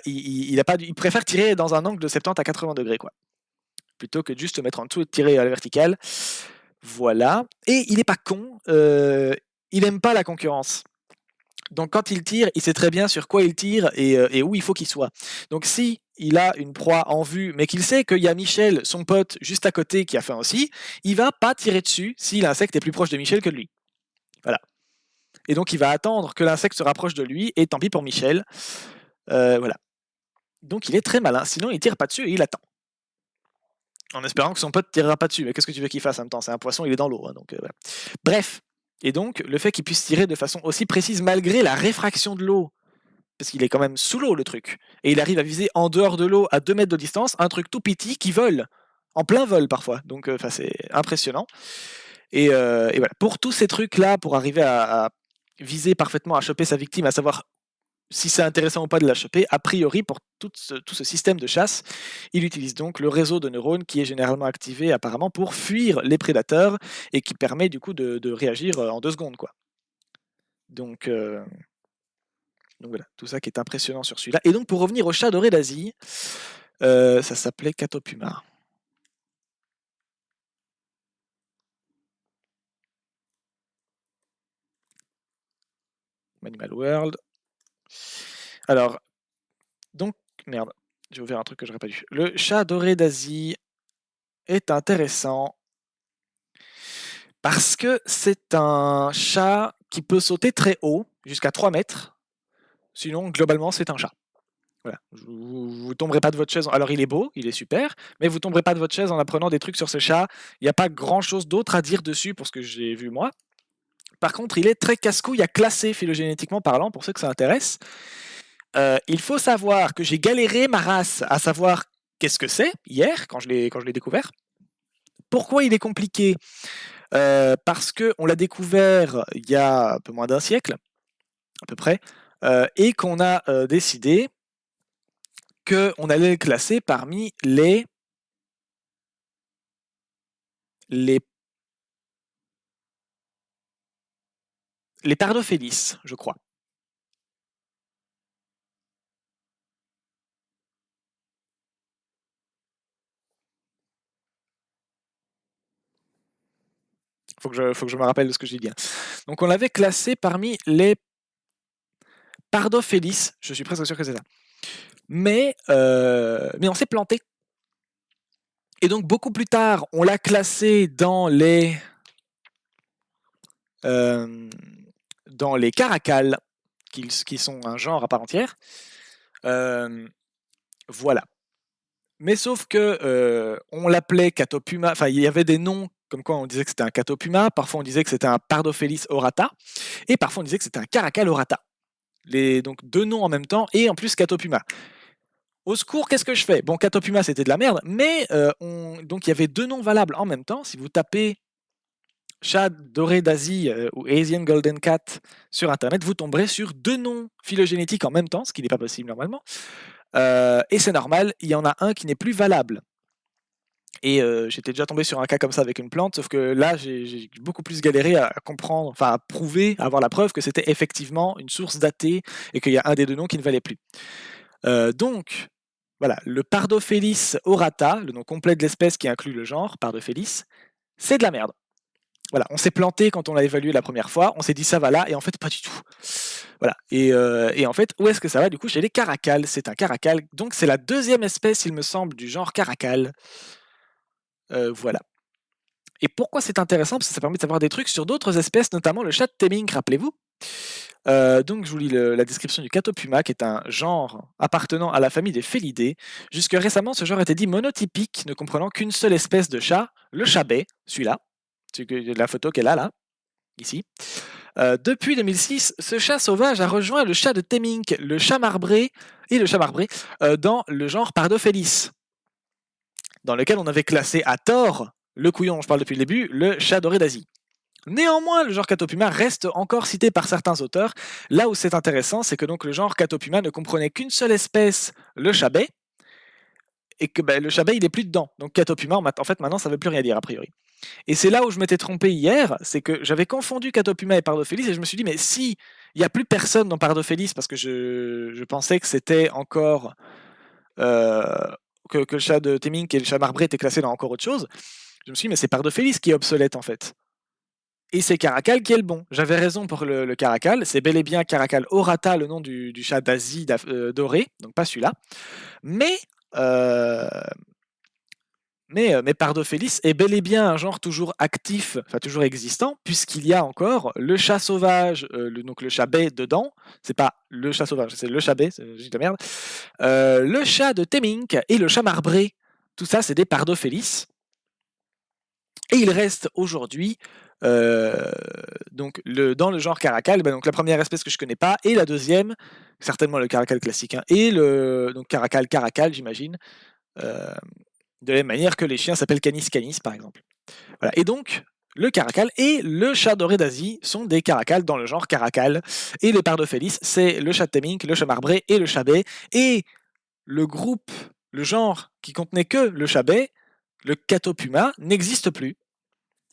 il préfère tirer dans un angle de 70 à 80 degrés, quoi, plutôt que de juste se mettre en dessous et de tirer à la verticale. Voilà. Et il n'est pas con, il n'aime pas la concurrence. Donc quand il tire, il sait très bien sur quoi il tire et où il faut qu'il soit. Donc si il a une proie en vue, mais qu'il sait qu'il y a Michel, son pote, juste à côté, qui a faim aussi, il va pas tirer dessus si l'insecte est plus proche de Michel que de lui. Voilà. Et donc il va attendre que l'insecte se rapproche de lui, et tant pis pour Michel. Voilà. Donc il est très malin, sinon il tire pas dessus et il attend. En espérant que son pote tirera pas dessus. Mais qu'est-ce que tu veux qu'il fasse en même temps? C'est un poisson, il est dans l'eau. Hein, donc voilà. Bref. Et donc, le fait qu'il puisse tirer de façon aussi précise, malgré la réfraction de l'eau, parce qu'il est quand même sous l'eau, le truc, et il arrive à viser en dehors de l'eau, à 2 mètres de distance, un truc tout petit qui vole, en plein vol parfois. Donc, c'est impressionnant. Et voilà. Pour tous ces trucs-là, pour arriver à viser parfaitement, à choper sa victime, à savoir si c'est intéressant ou pas de la choper, a priori, pour tout ce système de chasse, il utilise donc le réseau de neurones qui est généralement activé apparemment pour fuir les prédateurs et qui permet du coup de réagir en 2 secondes, quoi. Donc voilà, tout ça qui est impressionnant sur celui-là. Et donc pour revenir au chat doré d'Asie, ça s'appelait Catopuma. Animal World. Alors, donc, merde, j'ai ouvert un truc que j'aurais pas dû. Le chat doré d'Asie est intéressant parce que c'est un chat qui peut sauter très haut, jusqu'à 3 mètres. Sinon, globalement, c'est un chat. Voilà. Vous tomberez pas de votre chaise. Alors, il est beau, il est super, mais vous tomberez pas de votre chaise en apprenant des trucs sur ce chat. Il n'y a pas grand-chose d'autre à dire dessus pour ce que j'ai vu moi. Par contre, il est très casse-couille à classer phylogénétiquement parlant, pour ceux que ça intéresse. Il faut savoir que j'ai galéré ma race à savoir qu'est-ce que c'est hier, quand je l'ai découvert. Pourquoi il est compliqué? Parce qu'on l'a découvert il y a un peu moins d'un siècle, à peu près, et qu'on a décidé qu'on allait le classer parmi les Pardophélis, je crois. Faut que je me rappelle de ce que j'ai dit. Donc on l'avait classé parmi les Pardophélis, je suis presque sûr que c'est ça. Mais on s'est planté. Et donc beaucoup plus tard, on l'a classé dans les caracales, qui sont un genre à part entière. Voilà. Mais sauf que on l'appelait Catopuma, enfin il y avait des noms comme quoi on disait que c'était un Catopuma, parfois on disait que c'était un Pardophélis orata, et parfois on disait que c'était un Caracal orata. Donc 2 noms en même temps, et en plus Catopuma. Au secours, qu'est-ce que je fais? Bon, Catopuma c'était de la merde, mais donc il y avait 2 noms valables en même temps. Si vous tapez chat doré d'Asie ou Asian Golden Cat sur Internet, vous tomberez sur 2 noms phylogénétiques en même temps, ce qui n'est pas possible normalement. Et c'est normal, il y en a un qui n'est plus valable. Et j'étais déjà tombé sur un cas comme ça avec une plante, sauf que là, j'ai beaucoup plus galéré à comprendre, enfin à prouver, à avoir la preuve que c'était effectivement une source datée et qu'il y a un des 2 noms qui ne valait plus. Donc, voilà, le Pardophélis aurata, le nom complet de l'espèce qui inclut le genre Pardophélis, c'est de la merde. Voilà, on s'est planté quand on l'a évalué la première fois, on s'est dit ça va là, et en fait pas du tout. Voilà, et en fait, où est-ce que ça va du coup? Chez les caracals, c'est un caracal, donc c'est la 2e espèce, il me semble, du genre caracal. Voilà. Et pourquoi c'est intéressant? Parce que ça permet de savoir des trucs sur d'autres espèces, notamment le chat de Temminck, rappelez-vous. Donc je vous lis la description du Catopuma, qui est un genre appartenant à la famille des Félidés. Jusque récemment, ce genre était dit monotypique, ne comprenant qu'une seule espèce de chat, le chabet, celui-là, la photo qu'elle a là, ici. Depuis 2006, ce chat sauvage a rejoint le chat de Temminck, le chat marbré et le chat marbré dans le genre Pardophélis, dans lequel on avait classé à tort le couillon dont je parle depuis le début, le chat doré d'Asie. Néanmoins, le genre Catopuma reste encore cité par certains auteurs. Là où c'est intéressant, c'est que donc le genre Catopuma ne comprenait qu'une seule espèce, le chabet, et que le chabet il est plus dedans. Donc Catopuma, en fait, maintenant ça veut plus rien dire a priori. Et c'est là où je m'étais trompé hier, c'est que j'avais confondu Catopuma et Pardophélis et je me suis dit mais si il y a plus personne dans Pardophélis parce que je pensais que c'était encore que le chat de Temminck et le chat marbré étaient classés dans encore autre chose. Je me suis dit mais c'est Pardophélis qui est obsolète en fait. Et c'est Caracal qui est le bon. J'avais raison pour le Caracal. C'est bel et bien Caracal aurata, le nom du chat d'Asie doré, donc pas celui-là. Mais, Pardophélis est bel et bien un genre toujours actif, enfin toujours existant, puisqu'il y a encore le chat sauvage, donc le chabet dedans. C'est pas le chat sauvage, c'est le chabet, j'ai dit de la merde. Le chat de Temminck et le chat marbré. Tout ça, c'est des Pardophélis. Et il reste aujourd'hui donc dans le genre caracal, donc la première espèce que je connais pas, et la deuxième, certainement le caracal classique, hein, et le donc caracal j'imagine, de la même manière que les chiens s'appellent canis canis par exemple. Voilà. Et donc le caracal et le chat doré d'Asie sont des caracals dans le genre caracal, et les Pardophélis, c'est le chat de Temminck, le chat marbré et le chabet, et le groupe, le genre qui contenait que le chabet, le Catopuma, n'existe plus.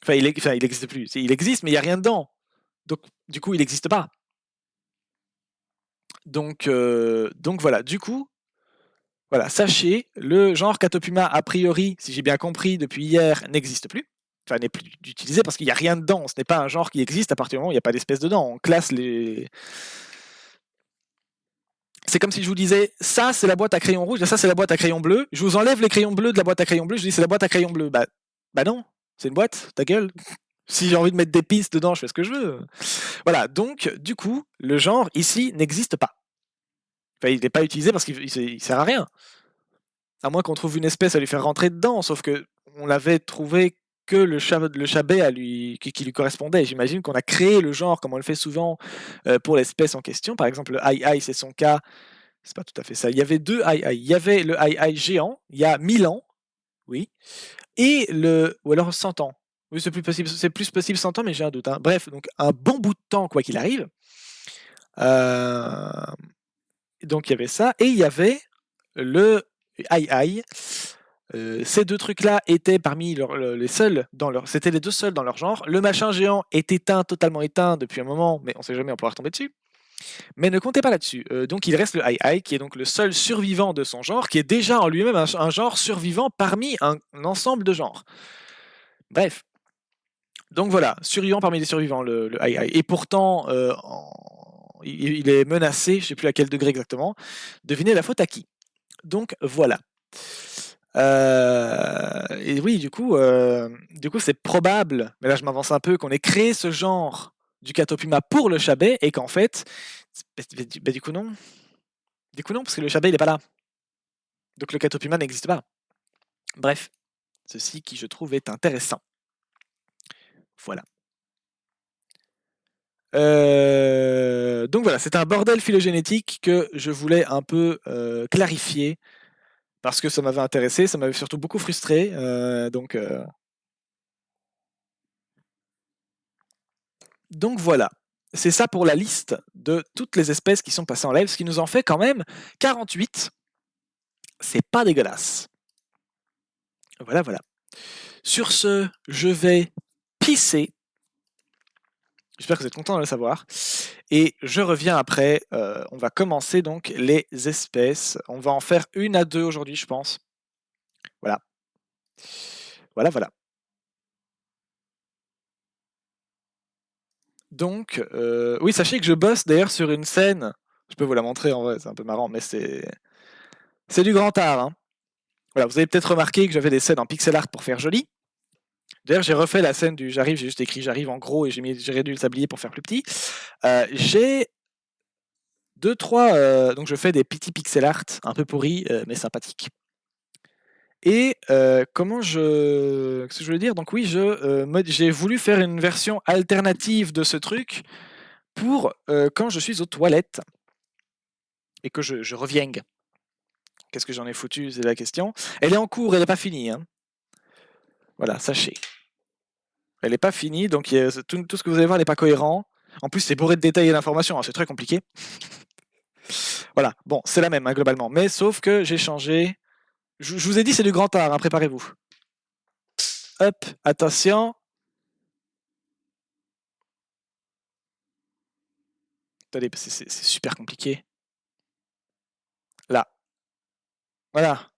Enfin, il existe plus. Il existe, mais il n'y a rien dedans. Donc, du coup, il n'existe pas. Donc voilà. Du coup, voilà. Sachez, le genre Catopuma, a priori, si j'ai bien compris depuis hier, n'existe plus. Enfin, n'est plus utilisé parce qu'il n'y a rien dedans. Ce n'est pas un genre qui existe à partir du moment où il n'y a pas d'espèce dedans. On classe les. C'est comme si je vous disais, ça c'est la boîte à crayon rouge, et ça c'est la boîte à crayon bleu. Je vous enlève les crayons bleus de la boîte à crayon bleu, je dis c'est la boîte à crayon bleu. Bah non, c'est une boîte, ta gueule. Si j'ai envie de mettre des pistes dedans, je fais ce que je veux. Voilà, donc du coup, le genre ici n'existe pas. Enfin, il n'est pas utilisé parce qu'il ne sert à rien. À moins qu'on trouve une espèce à lui faire rentrer dedans, sauf que on l'avait trouvé que le chabet qui lui correspondait. J'imagine qu'on a créé le genre, comme on le fait souvent pour l'espèce en question. Par exemple, le aïe c'est son cas. C'est pas tout à fait ça. Il y avait 2 aïe. Il y avait le aïe géant, il y a 1000 ans, oui, et ou alors 100 ans. Oui, c'est plus possible 100 ans, mais j'ai un doute, hein. Bref, donc un bon bout de temps, quoi qu'il arrive. Donc il y avait ça, et il y avait le aïe. Ces 2 trucs-là étaient parmi les seuls c'était les 2 seuls dans leur genre. Le machin géant est éteint, totalement éteint depuis un moment, mais on sait jamais, on pourra retomber dessus. Mais ne comptez pas là-dessus. Donc il reste le aïe, qui est donc le seul survivant de son genre, qui est déjà en lui-même un genre survivant parmi un ensemble de genres. Bref. Donc voilà, survivant parmi les survivants, le aïe. Et pourtant, il est menacé, je ne sais plus à quel degré exactement. Devinez la faute à qui. Donc voilà. Et oui, du coup c'est probable, mais là je m'avance un peu, qu'on ait créé ce genre du Catopuma pour le chabet et qu'en fait, du coup non. Du coup non, parce que le chabet il est pas là. Donc le Catopuma n'existe pas. Bref, ceci qui je trouve est intéressant. Voilà. Donc voilà, c'est un bordel phylogénétique que je voulais un peu clarifier parce que ça m'avait intéressé, ça m'avait surtout beaucoup frustré. Donc Donc voilà, c'est ça pour la liste de toutes les espèces qui sont passées en live, ce qui nous en fait quand même 48. C'est pas dégueulasse. Voilà, voilà. Sur ce, je vais pisser. J'espère que vous êtes contents de le savoir. Et je reviens après. On va commencer donc les espèces. On va en faire 1 à 2 aujourd'hui, je pense. Voilà. Voilà, voilà. Donc, oui, sachez que je bosse d'ailleurs sur une scène. Je peux vous la montrer en vrai, c'est un peu marrant, mais c'est du grand art. Hein. Voilà, vous avez peut-être remarqué que j'avais des scènes en pixel art pour faire joli. D'ailleurs, j'ai refait la scène du j'arrive, j'ai juste écrit j'arrive en gros et j'ai réduit le sablier pour faire plus petit. J'ai 2-3, donc je fais des petits pixel art un peu pourris, mais sympathiques. Et qu'est-ce que je voulais dire? Donc oui, j'ai voulu faire une version alternative de ce truc pour quand je suis aux toilettes et que je reviens. Qu'est-ce que j'en ai foutu? C'est la question. Elle est en cours, elle n'est pas finie. Hein. Voilà, sachez. Elle n'est pas finie, donc tout ce que vous allez voir n'est pas cohérent. En plus, c'est bourré de détails et d'informations, hein, c'est très compliqué. Voilà, bon, c'est la même hein, globalement, mais sauf que j'ai changé. Je vous ai dit, c'est du grand art, hein, préparez-vous. Hop, attention. Attendez, c'est super compliqué. Là. Voilà.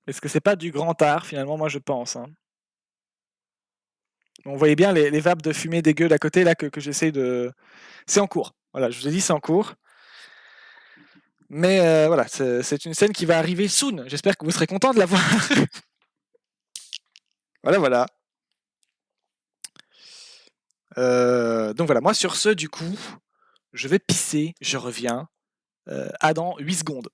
Est-ce que c'est pas du grand art finalement? Moi je pense. Hein. On voyait bien les vapes de fumée dégueu d'à côté là que j'essaie de. C'est en cours. Voilà, je vous ai dit c'est en cours. Mais voilà, c'est une scène qui va arriver soon. J'espère que vous serez content de la voir. Voilà, voilà. Donc voilà, moi sur ce, du coup, je vais pisser, je reviens à dans 8 secondes.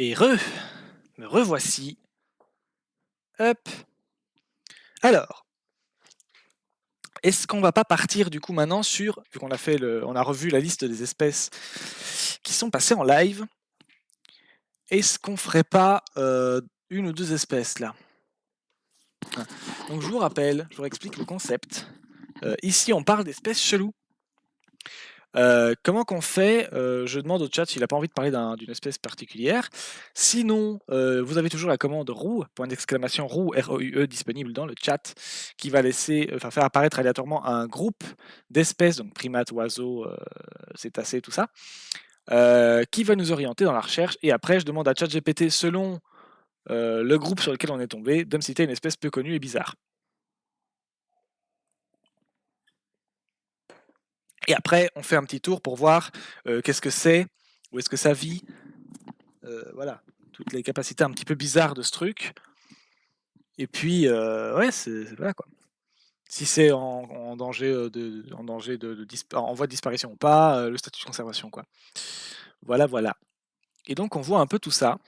Et me revoici. Hop. Alors, est-ce qu'on va pas partir du coup maintenant sur, vu qu'on a fait on a revu la liste des espèces qui sont passées en live, est-ce qu'on ferait pas une ou deux espèces là? Donc je vous rappelle, je vous explique le concept. Ici on parle d'espèces cheloues. Comment qu'on fait? Je demande au chat s'il a pas envie de parler d'une espèce particulière. Sinon, vous avez toujours la commande roue, point d'exclamation roue, R-O-U-E, disponible dans le chat, qui va faire apparaître aléatoirement un groupe d'espèces, donc primates, oiseaux, cétacés, tout ça, qui va nous orienter dans la recherche. Et après, je demande à ChatGPT, selon le groupe sur lequel on est tombé, de me citer une espèce peu connue et bizarre. Et après, on fait un petit tour pour voir qu'est-ce que c'est, où est-ce que ça vit, voilà, toutes les capacités un petit peu bizarres de ce truc. Et puis, ouais, voilà quoi. Si c'est en danger, en voie de disparition ou pas, le statut de conservation, quoi. Voilà, voilà. Et donc, on voit un peu tout ça.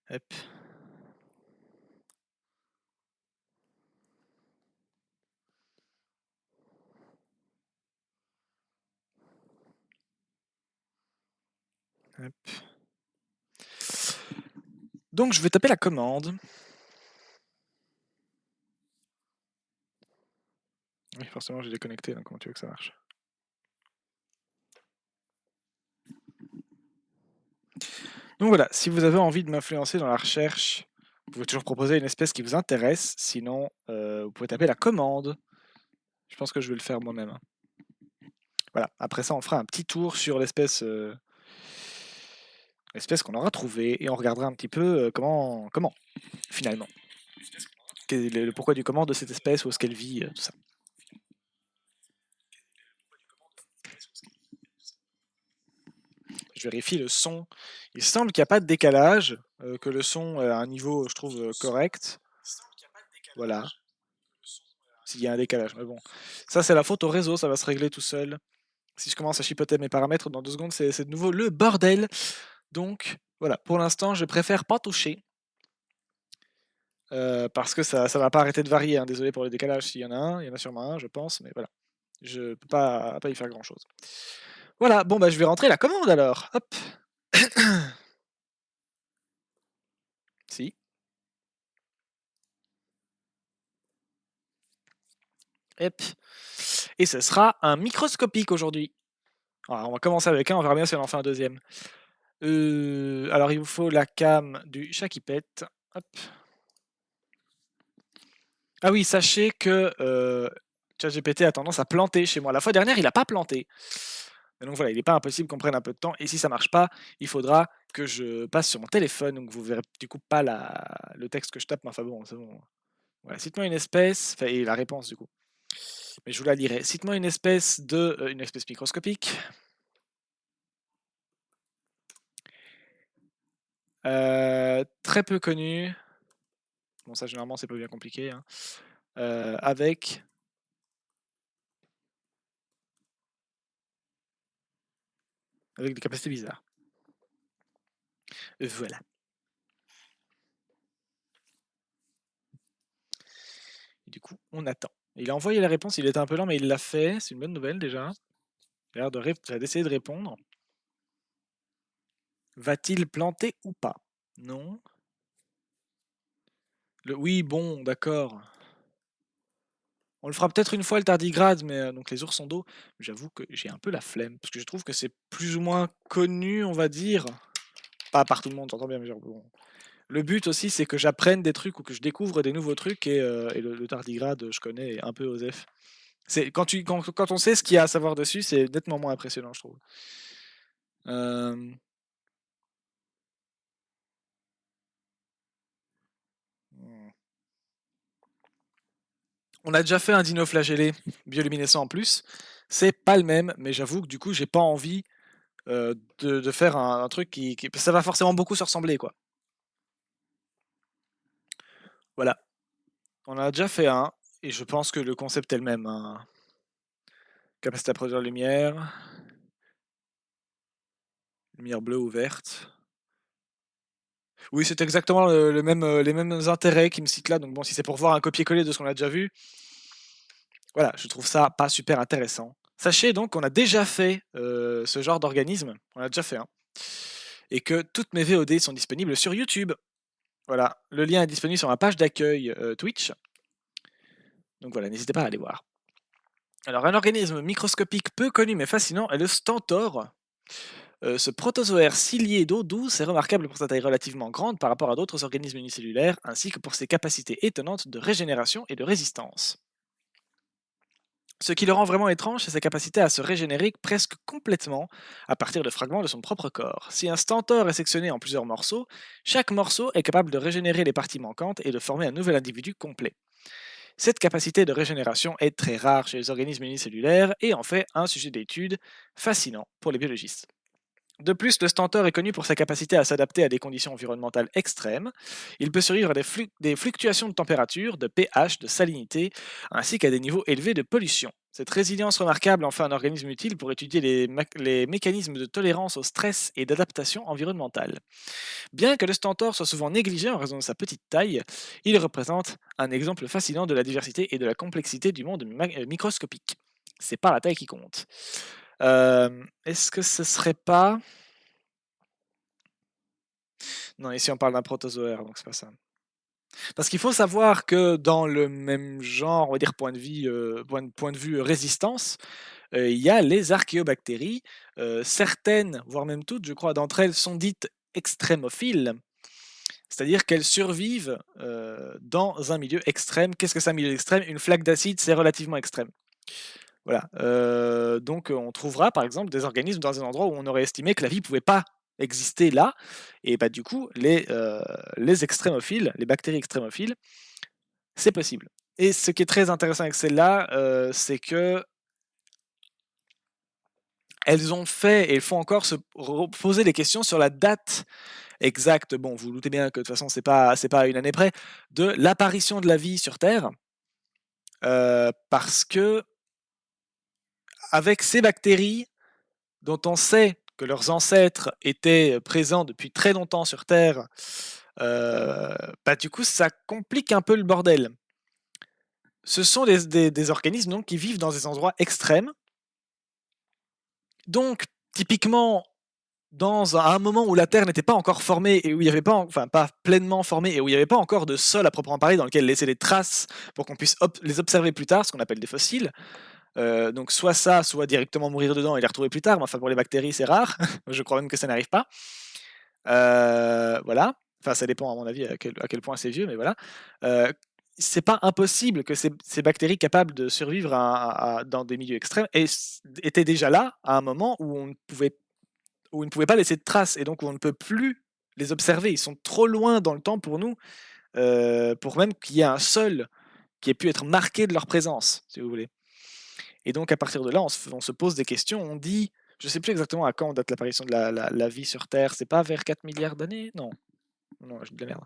Hop. Hop. Donc, je vais taper la commande. Oui, forcément, j'ai déconnecté, donc comment tu veux que ça marche? Donc voilà, si vous avez envie de m'influencer dans la recherche, vous pouvez toujours proposer une espèce qui vous intéresse. Sinon, vous pouvez taper la commande. Je pense que je vais le faire moi-même, hein. Voilà, après ça, on fera un petit tour sur l'espèce qu'on aura trouvée et on regardera un petit peu comment finalement. Le pourquoi du comment de cette espèce, où est-ce qu'elle vit, tout ça. Je vérifie le son. Il semble qu'il n'y a pas de décalage, que le son a un niveau, je trouve, correct. Voilà. S'il y a un décalage, mais bon. Ça, c'est la faute au réseau, ça va se régler tout seul. Si je commence à chipoter mes paramètres dans 2 secondes, c'est de nouveau le bordel. Donc, voilà, pour l'instant, je préfère pas toucher. Parce que ça va pas arrêter de varier, hein. Désolé pour le décalage, s'il y en a un, il y en a sûrement un, je pense, mais voilà. Je peux pas y faire grand-chose. Voilà, bon, bah, je vais rentrer la commande alors. Hop. Si. Hop. Et ce sera un microscopique aujourd'hui. Alors, on va commencer avec un, on verra bien si on en fait un deuxième. Alors, il vous faut la cam du chat qui pète. Hop. Ah oui, sachez que ChatGPT a tendance à planter chez moi. La fois dernière, il n'a pas planté. Et donc voilà, il n'est pas impossible qu'on prenne un peu de temps. Et si ça marche pas, il faudra que je passe sur mon téléphone. Donc vous verrez du coup pas le texte que je tape. Mais enfin bon, c'est bon. Voilà, cite-moi une espèce. Enfin, et la réponse du coup. Mais je vous la lirai. Cite-moi une espèce une espèce microscopique. Très peu connue. Bon, ça généralement c'est pas bien compliqué, hein. Avec des capacités bizarres. Voilà. Et du coup, on attend. Il a envoyé la réponse, il était un peu lent, mais il l'a fait. C'est une bonne nouvelle déjà. Il a l'air d'essayer de répondre. Va-t-il planter ou pas? Non. Oui, bon, d'accord. On le fera peut-être une fois le tardigrade, mais donc les oursons d'eau, j'avoue que j'ai un peu la flemme, parce que je trouve que c'est plus ou moins connu, on va dire. Pas par tout le monde, j'entends bien, mais genre, bon. Le but aussi, c'est que j'apprenne des trucs ou que je découvre des nouveaux trucs, et le tardigrade, je connais un peu OSEF. Quand on sait ce qu'il y a à savoir dessus, c'est nettement moins impressionnant, je trouve. Euh, On a déjà fait un dino flagellé bioluminescent en plus. C'est pas le même, mais j'avoue que du coup, j'ai pas envie de faire un truc ça va forcément beaucoup se ressembler, quoi. Voilà. On a déjà fait un, et je pense que le concept est le même, hein. Capacité à produire lumière bleue ou verte. Oui, c'est exactement le même, les mêmes intérêts qui me citent là, donc bon, si c'est pour voir un copier-coller de ce qu'on a déjà vu, voilà, je trouve ça pas super intéressant. Sachez donc qu'on a déjà fait, ce genre d'organisme, on l'a déjà fait, hein, et que toutes mes VOD sont disponibles sur YouTube. Voilà, le lien est disponible sur ma page d'accueil, Twitch. Donc voilà, n'hésitez pas à aller voir. Alors un organisme microscopique peu connu mais fascinant est le stentor. Ce protozoaire cilié d'eau douce est remarquable pour sa taille relativement grande par rapport à d'autres organismes unicellulaires, ainsi que pour ses capacités étonnantes de régénération et de résistance. Ce qui le rend vraiment étrange, c'est sa capacité à se régénérer presque complètement à partir de fragments de son propre corps. Si un stentor est sectionné en plusieurs morceaux, chaque morceau est capable de régénérer les parties manquantes et de former un nouvel individu complet. Cette capacité de régénération est très rare chez les organismes unicellulaires et en fait un sujet d'étude fascinant pour les biologistes. De plus, le stentor est connu pour sa capacité à s'adapter à des conditions environnementales extrêmes. Il peut survivre à des fluctuations de température, de pH, de salinité, ainsi qu'à des niveaux élevés de pollution. Cette résilience remarquable en fait un organisme utile pour étudier les mécanismes de tolérance au stress et d'adaptation environnementale. Bien que le stentor soit souvent négligé en raison de sa petite taille, il représente un exemple fascinant de la diversité et de la complexité du monde microscopique. C'est pas la taille qui compte. Est-ce que ce serait pas... Non, ici on parle d'un protozoaire, donc c'est pas ça. Parce qu'il faut savoir que dans le même genre, on va dire point de vue résistance, il y a les archéobactéries. Certaines, voire même toutes, je crois, d'entre elles sont dites extrémophiles, c'est-à-dire qu'elles survivent dans un milieu extrême. Qu'est-ce que c'est un milieu extrême? Une flaque d'acide, c'est relativement extrême. Voilà. Donc on trouvera par exemple des organismes dans un endroit où on aurait estimé que la vie ne pouvait pas exister là. Et bah du coup, les extrémophiles, les bactéries extrémophiles, c'est possible. Et ce qui est très intéressant avec celles-là, c'est que elles ont fait et elles font encore se poser des questions sur la date exacte. Bon, vous, vous doutez bien que de toute façon, c'est pas à une année près, de l'apparition de la vie sur Terre, parce que avec ces bactéries, dont on sait que leurs ancêtres étaient présents depuis très longtemps sur Terre, bah du coup ça complique un peu le bordel. Ce sont des organismes donc, qui vivent dans des endroits extrêmes. Donc typiquement à un moment où la Terre n'était pas encore formée et où il n'y avait pas, enfin pas pleinement formée et où il n'y avait pas encore de sol à proprement parler dans lequel laisser des traces pour qu'on puisse les observer plus tard, ce qu'on appelle des fossiles. Donc soit ça, soit directement mourir dedans et les retrouver plus tard. Mais enfin pour les bactéries c'est rare. Je crois même que ça n'arrive pas. Voilà. Enfin ça dépend à mon avis à quel point c'est vieux, mais voilà. C'est pas impossible que ces bactéries capables de survivre dans des milieux extrêmes étaient déjà là à un moment où ils ne pouvaient pas laisser de traces et donc où on ne peut plus les observer. Ils sont trop loin dans le temps pour nous, pour même qu'il y ait un sol qui ait pu être marqué de leur présence, si vous voulez. Et donc à partir de là, on se pose des questions, on dit, je ne sais plus exactement à quand date l'apparition de la vie sur Terre, c'est pas vers 4 milliards d'années? Non, non, je dis de la merde.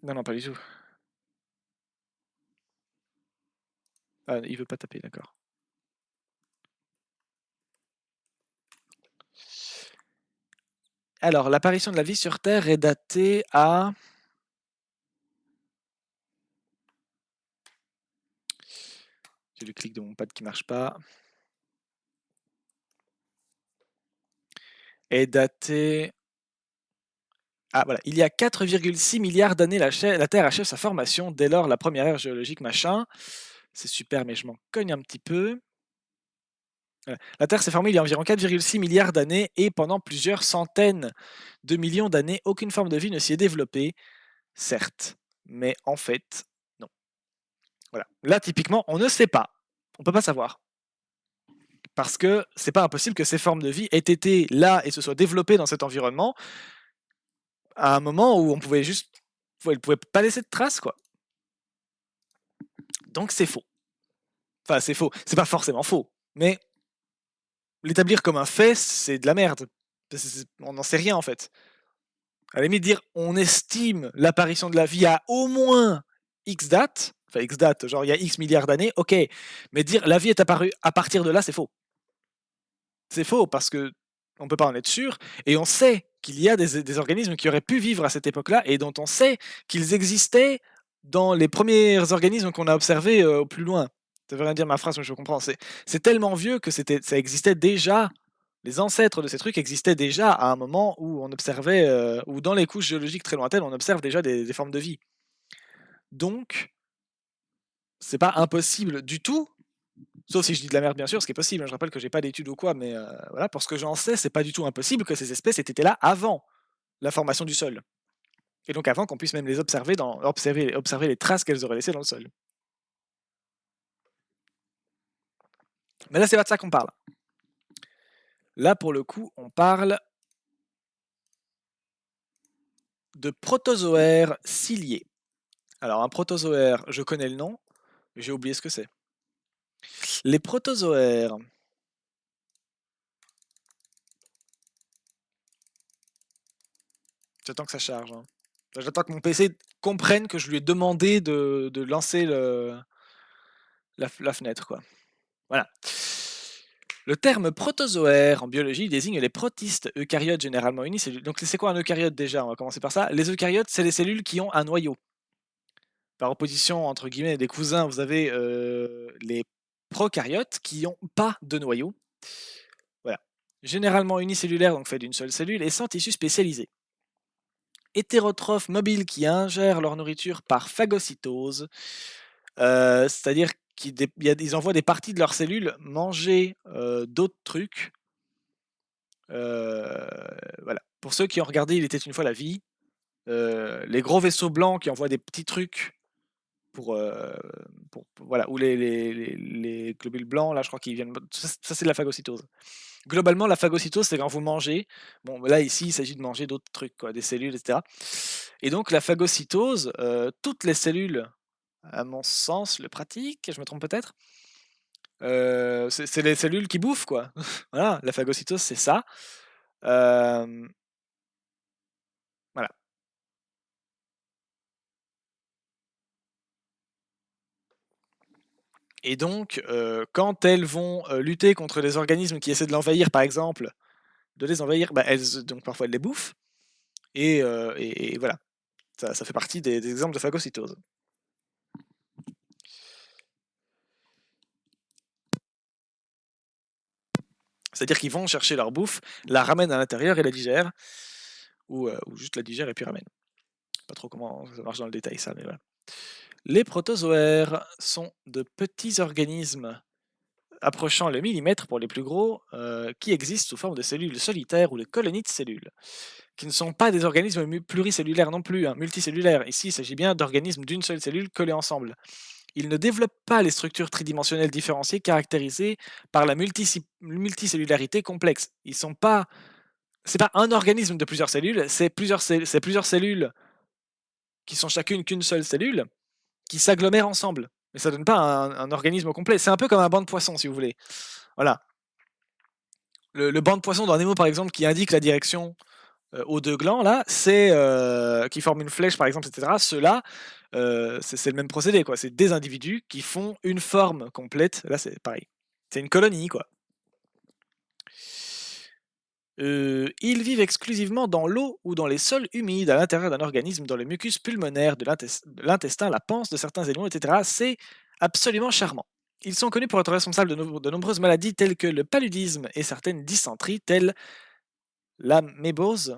Non, non, pas du tout. Ah, il veut pas taper, d'accord. Alors, l'apparition de la vie sur Terre est datée à... J'ai le clic de mon pad qui marche pas. Est datée... Ah voilà, il y a 4,6 milliards d'années, la Terre achève sa formation, dès lors la première ère géologique, machin. C'est super, mais je m'en cogne un petit peu. Voilà. La Terre s'est formée il y a environ 4,6 milliards d'années et pendant plusieurs centaines de millions d'années, aucune forme de vie ne s'y est développée, certes, mais en fait, non. Voilà. Là, typiquement, on ne sait pas. On ne peut pas savoir. Parce que c'est pas impossible que ces formes de vie aient été là et se soient développées dans cet environnement à un moment où on pouvait juste. Elles ne pouvaient pas laisser de traces, quoi. Donc c'est faux. Enfin, c'est faux. C'est pas forcément faux. Mais l'établir comme un fait, c'est de la merde. On n'en sait rien, en fait. À la limite, dire on estime l'apparition de la vie à au moins X date, enfin X date, genre il y a X milliards d'années, ok. Mais dire la vie est apparue à partir de là, c'est faux. C'est faux parce que on peut pas en être sûr, et on sait qu'il y a des organismes qui auraient pu vivre à cette époque-là et dont on sait qu'ils existaient dans les premiers organismes qu'on a observés au plus loin. Ça veut rien dire ma phrase, mais je comprends. C'est tellement vieux que ça existait déjà. Les ancêtres de ces trucs existaient déjà à un moment où on observait, ou dans les couches géologiques très lointaines, on observe déjà des formes de vie. Donc, c'est pas impossible du tout. Sauf si je dis de la merde, bien sûr, ce qui est possible. Je rappelle que j'ai pas d'études ou quoi, mais voilà, pour ce que j'en sais, c'est pas du tout impossible que ces espèces aient été là avant la formation du sol. Et donc avant qu'on puisse même les observer, observer les traces qu'elles auraient laissées dans le sol. Mais là, c'est pas de ça qu'on parle. Là, pour le coup, on parle de protozoaires ciliés. Alors, un protozoaire, je connais le nom, mais j'ai oublié ce que c'est. Les protozoaires. J'attends que ça charge. Hein. J'attends que mon PC comprenne que je lui ai demandé de lancer la fenêtre, quoi. Voilà. Le terme protozoaire en biologie désigne les protistes eucaryotes généralement unicellules. Donc c'est quoi un eucaryote déjà? On va commencer par ça. Les eucaryotes, c'est les cellules qui ont un noyau. Par opposition, entre guillemets, des cousins, vous avez les prokaryotes qui n'ont pas de noyau. Voilà. Généralement unicellulaires, donc fait d'une seule cellule, et sans tissu spécialisé. Hétérotrophes mobiles qui ingèrent leur nourriture par phagocytose, c'est-à-dire qu'ils envoient des parties de leurs cellules manger d'autres trucs. Voilà. Pour ceux qui ont regardé Il était une fois la vie, les gros vaisseaux blancs qui envoient des petits trucs voilà, ou les globules blancs, là, je crois qu'ils viennent. Ça, c'est de la phagocytose. Globalement, la phagocytose, c'est quand vous mangez. Bon, là, ici, il s'agit de manger d'autres trucs, quoi, des cellules, etc. Et donc, la phagocytose, toutes les cellules, à mon sens, le pratiquent, je me trompe peut-être. C'est les cellules qui bouffent, quoi. Voilà, la phagocytose, c'est ça. Euh, voilà. Et donc, quand elles vont lutter contre des organismes qui essaient de l'envahir, par exemple, de les envahir, bah, donc parfois elles les bouffent. Et voilà, ça fait partie des exemples de phagocytose. C'est-à-dire qu'ils vont chercher leur bouffe, la ramènent à l'intérieur et la digèrent, ou juste la digèrent et puis ramènent. Pas trop comment ça marche dans le détail ça, mais voilà. Les protozoaires sont de petits organismes approchant le millimètre pour les plus gros, qui existent sous forme de cellules solitaires ou de colonies de cellules, qui ne sont pas des organismes pluricellulaires non plus, hein, multicellulaires. Ici, il s'agit bien d'organismes d'une seule cellule collés ensemble. Ils ne développent pas les structures tridimensionnelles différenciées caractérisées par la multicellularité complexe. Ils sont pas, c'est pas un organisme de plusieurs cellules, c'est plusieurs cellules qui sont chacune qu'une seule cellule qui s'agglomèrent ensemble. Mais ça donne pas un organisme complet. C'est un peu comme un banc de poissons, si vous voulez. Voilà. Le banc de poissons dans Nemo, par exemple, qui indique la direction aux deux glands, là, c'est qui forment une flèche, par exemple, etc. Ceux-là, c'est le même procédé, quoi. C'est des individus qui font une forme complète. Là, c'est pareil. C'est une colonie, quoi. Ils vivent exclusivement dans l'eau ou dans les sols humides à l'intérieur d'un organisme dans le mucus pulmonaire de l'intestin, la panse de certains animaux, etc. C'est absolument charmant. Ils sont connus pour être responsables de nombreuses maladies telles que le paludisme et certaines dysenteries telles la mébose.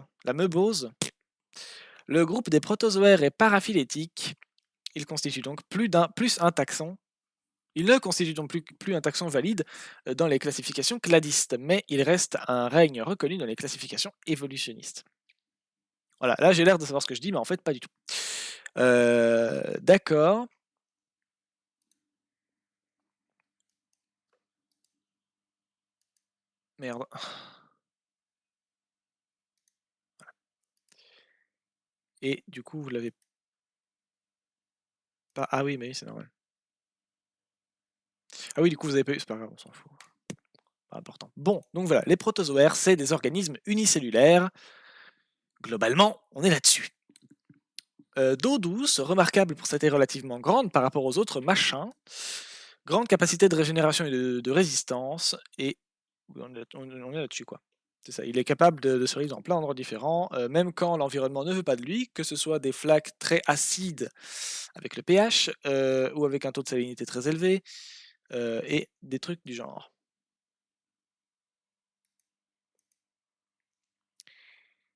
Le groupe des protozoaires est paraphylétique. Il constitue donc plus un taxon. Il ne constitue donc plus un taxon valide dans les classifications cladistes, mais il reste un règne reconnu dans les classifications évolutionnistes. Voilà, là j'ai l'air de savoir ce que je dis, mais en fait pas du tout. D'accord. Merde. Et du coup, vous l'avez pas. Ah oui, mais oui, c'est normal. Ah oui, du coup, vous avez pas eu. C'est pas grave, on s'en fout. Pas important. Bon, donc voilà, les protozoaires, c'est des organismes unicellulaires Globalement, on est là-dessus. D'eau douce, remarquable pour sa taille relativement grande par rapport aux autres machins. Grande capacité de régénération et de résistance et oui, on est là-dessus, quoi. C'est ça, il est capable de survivre dans plein d'endroits différents, même quand l'environnement ne veut pas de lui, que ce soit des flaques très acides avec le pH, ou avec un taux de salinité très élevé, et des trucs du genre.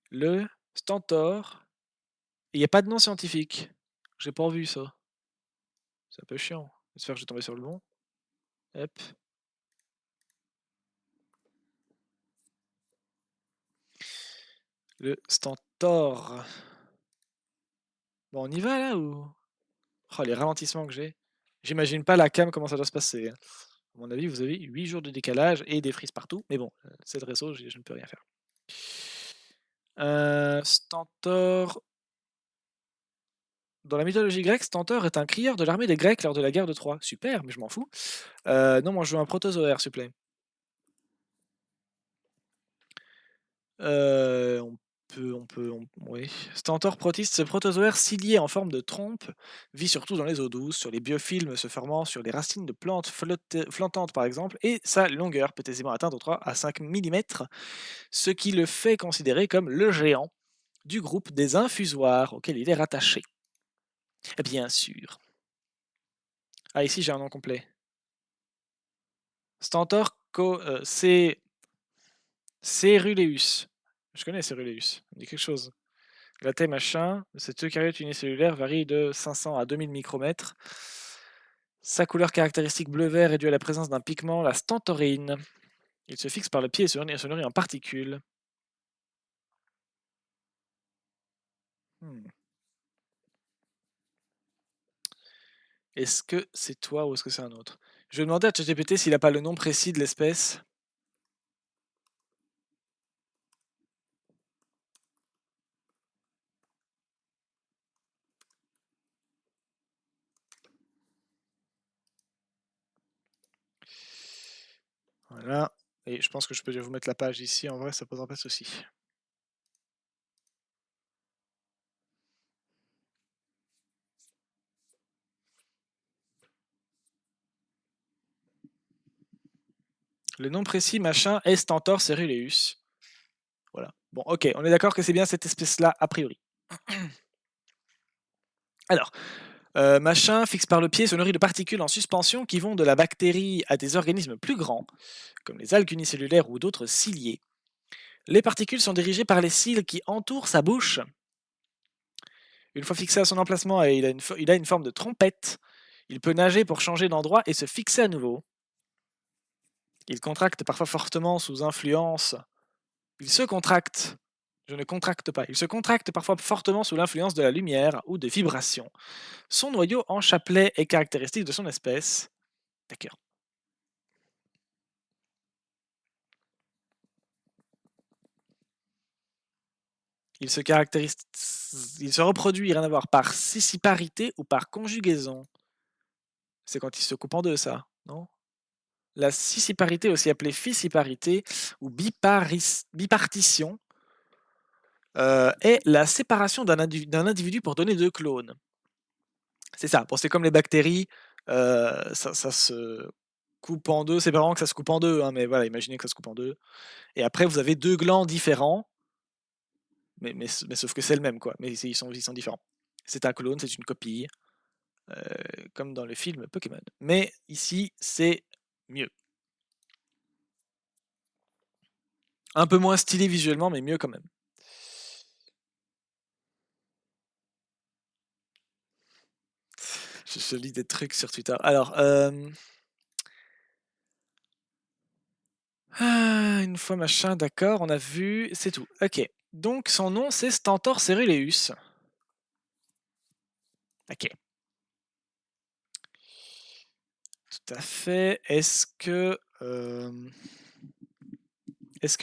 Le stentor, il y a pas de nom scientifique. J'ai pas vu ça. C'est un peu chiant. J'espère que je vais tomber sur le bon. Hop. Le stentor. Bon, on y va là ou? Oh, les ralentissements que j'ai. J'imagine pas la cam comment ça doit se passer, hein. À mon avis, vous avez 8 jours de décalage et des frises partout. Mais bon, c'est le réseau, je ne peux rien faire. Stentor. Dans la mythologie grecque, Stentor est un crieur de l'armée des Grecs lors de la guerre de Troie. Super, mais je m'en fous. Non, moi je veux un protozoaire, s'il vous plaît. On oui. Stentor protiste, ce protozoaire cilié en forme de trompe vit surtout dans les eaux douces, sur les biofilms se formant sur les racines de plantes flottantes par exemple, et sa longueur peut aisément atteindre 3 à 5 millimètres, ce qui le fait considérer comme le géant du groupe des infusoires auquel il est rattaché. Bien sûr. Ah, ici j'ai un nom complet. Stentor Ceruleus. Je connais Ceruleus, ça me dit quelque chose. La taille machin de cette eucaryote unicellulaire varie de 500 à 2000 micromètres. Sa couleur caractéristique bleu-vert est due à la présence d'un pigment, la stentorine. Il se fixe par le pied et se nourrit en particules. Hmm. Est-ce que c'est toi ou est-ce que c'est un autre? Je vais demander à ChatGPT s'il n'a pas le nom précis de l'espèce. Voilà. Et je pense que je peux déjà vous mettre la page ici. En vrai, ça posera pas de souci. Le nom précis, machin, est Stentor ceruleus. Voilà. Bon, ok, on est d'accord que c'est bien cette espèce-là, a priori. Alors, machin, fixe par le pied, se nourrit de particules en suspension qui vont de la bactérie à des organismes plus grands, comme les algues unicellulaires ou d'autres ciliés. Les particules sont dirigées par les cils qui entourent sa bouche. Une fois fixé à son emplacement, il a une forme de trompette. Il peut nager pour changer d'endroit et se fixer à nouveau. Il contracte parfois fortement sous influence. Il se contracte. Je ne contracte pas. Il se contracte parfois fortement sous l'influence de la lumière ou de vibrations. Son noyau en chapelet est caractéristique de son espèce. D'accord. Il se caractérise, il se reproduit, rien à voir, par scissiparité ou par conjugaison. C'est quand il se coupe en deux, ça, non? La scissiparité, aussi appelée fissiparité ou bipartition, est la séparation d'un individu pour donner deux clones. C'est ça. Bon, c'est comme les bactéries, ça se coupe en deux. C'est pas vraiment que ça se coupe en deux, hein, mais voilà, imaginez que ça se coupe en deux. Et après, vous avez deux glands différents, mais sauf que c'est le même, quoi. Mais ils sont différents. C'est un clone, c'est une copie, comme dans le film Pokémon. Mais ici, c'est mieux. Un peu moins stylé visuellement, mais mieux quand même. Je lis des trucs sur Twitter. Alors, une fois machin, d'accord, on a vu, c'est tout. Ok. Donc son nom c'est Stentor Ceruleus. Ok. Tout à fait. Est-ce que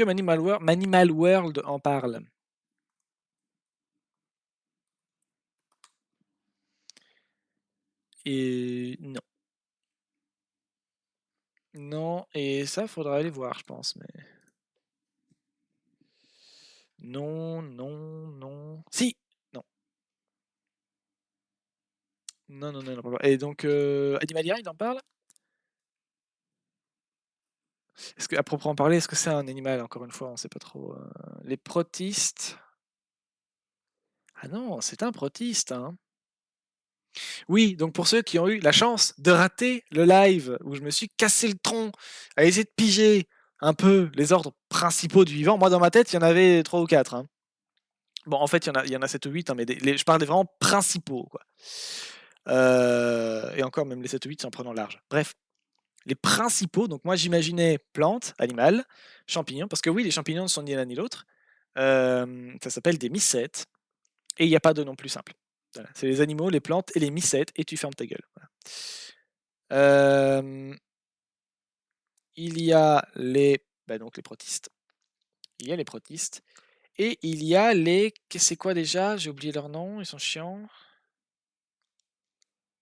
Manimal World en parle? Et non. Non, et ça faudra aller voir, je pense, mais Non, non, non. Si! Non. Non, non, non, il en parle pas. Et donc, Animalia, il en parle? Est-ce qu'à proprement parler, est-ce que c'est un animal? Encore une fois, on sait pas trop, Les protistes. Ah non, c'est un protiste, hein. Oui, donc pour ceux qui ont eu la chance de rater le live où je me suis cassé le tronc à essayer de piger un peu les ordres principaux du vivant, moi dans ma tête, il y en avait 3 ou 4, hein. Bon, en fait, il y en a 7 ou 8, hein, mais je parle des vraiment principaux, quoi. Et encore, même les 7 ou 8, c'est en prenant large. Bref, les principaux, donc moi j'imaginais plantes, animal, champignons, parce que oui, les champignons ne sont ni l'un ni l'autre. Ça s'appelle des mycètes, et il n'y a pas de nom plus simple. Voilà, c'est les animaux, les plantes et les mycètes, et tu fermes ta gueule. Voilà. Il y a donc les protistes. Il y a les protistes. Et il y a les. C'est quoi déjà? J'ai oublié leur nom, ils sont chiants.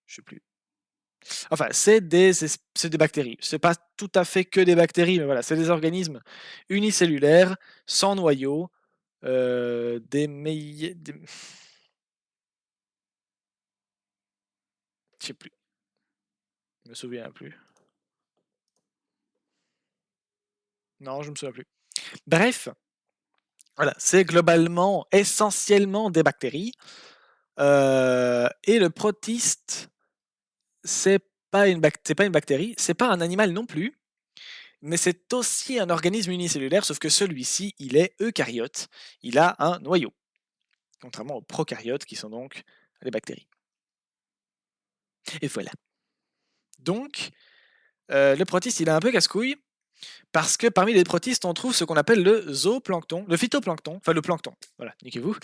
Je sais plus. Enfin, c'est des bactéries. C'est pas tout à fait que des bactéries, mais voilà, c'est des organismes unicellulaires, sans noyau, je sais plus. Je me souviens plus. Non, je me souviens plus. Bref, voilà, c'est globalement, essentiellement des bactéries. Et le protiste, c'est pas une bactérie, c'est pas un animal non plus, mais c'est aussi un organisme unicellulaire, sauf que celui-ci, il est eucaryote. Il a un noyau, contrairement aux prokaryotes qui sont donc les bactéries. Et voilà. Donc, le protiste, il est un peu casse-couille, parce que parmi les protistes, on trouve ce qu'on appelle le zooplancton, le phytoplancton, enfin le plancton, voilà, niquez-vous.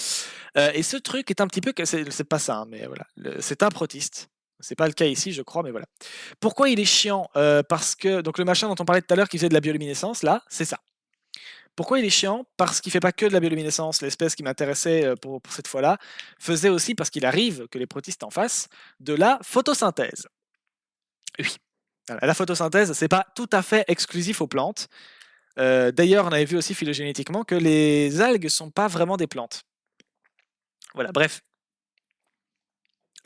Et ce truc est un petit peu, c'est pas ça, hein, mais voilà, c'est un protiste. C'est pas le cas ici, je crois, mais voilà. Pourquoi il est chiant? Parce que donc le machin dont on parlait tout à l'heure qui faisait de la bioluminescence, là, c'est ça. Pourquoi il est chiant? Parce qu'il fait pas que de la bioluminescence. L'espèce qui m'intéressait pour cette fois-là faisait aussi, parce qu'il arrive que les protistes en fassent, de la photosynthèse. Oui. La photosynthèse, c'est pas tout à fait exclusif aux plantes. D'ailleurs, on avait vu aussi phylogénétiquement que les algues sont pas vraiment des plantes. Voilà, bref.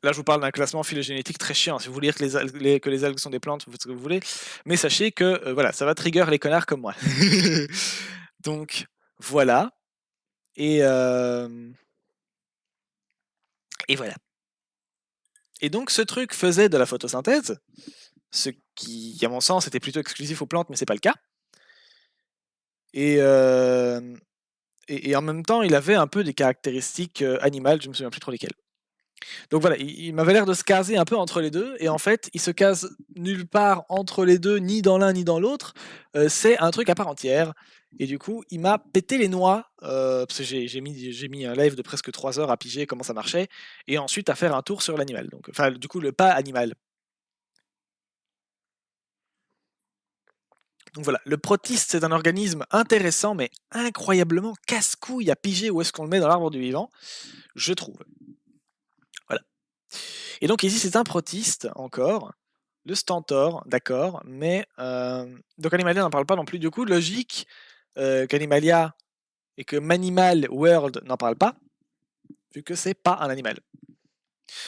Là, je vous parle d'un classement phylogénétique très chiant. Si vous voulez dire que les algues sont des plantes, vous faites ce que vous voulez. Mais sachez que voilà, ça va trigger les connards comme moi. Donc, voilà. Et, et voilà. Et donc, ce truc faisait de la photosynthèse, ce qui, à mon sens, était plutôt exclusif aux plantes, mais c'est pas le cas. Et, et en même temps, il avait un peu des caractéristiques animales, je me souviens plus trop lesquelles. Donc voilà, il m'avait l'air de se caser un peu entre les deux, et en fait, il se case nulle part entre les deux, ni dans l'un ni dans l'autre. C'est un truc à part entière. Et du coup, il m'a pété les noix, parce que j'ai mis un live de presque 3 heures à piger comment ça marchait, et ensuite à faire un tour sur l'animal. Donc, enfin, du coup, le pas animal. Donc voilà, le protiste, c'est un organisme intéressant, mais incroyablement casse-couille à piger où est-ce qu'on le met dans l'arbre du vivant, je trouve. Voilà. Et donc ici, c'est un protiste, encore, le stentor, d'accord, mais donc Animalia n'en parle pas non plus. Du coup, logique qu'Animalia et que Manimal World n'en parle pas, vu que c'est pas un animal.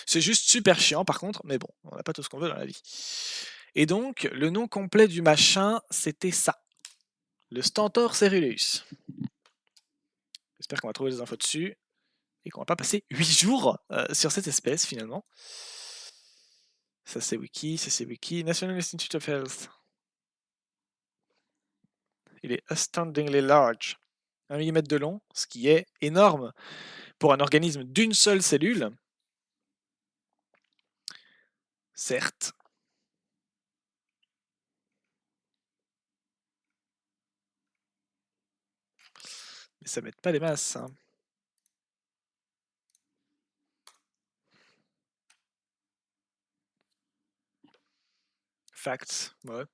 C'est juste super chiant par contre, mais bon, on n'a pas tout ce qu'on veut dans la vie. Et donc, le nom complet du machin, c'était ça. Le Stentor cerulus. J'espère qu'on va trouver des infos dessus et qu'on va pas passer 8 jours sur cette espèce finalement. Ça c'est wiki, ça c'est wiki. National Institute of Health. Il est astoundingly large. 1 mm de long, ce qui est énorme pour un organisme d'une seule cellule. Certes. Mais ça m'aide pas les masses. Hein. Facts, ouais.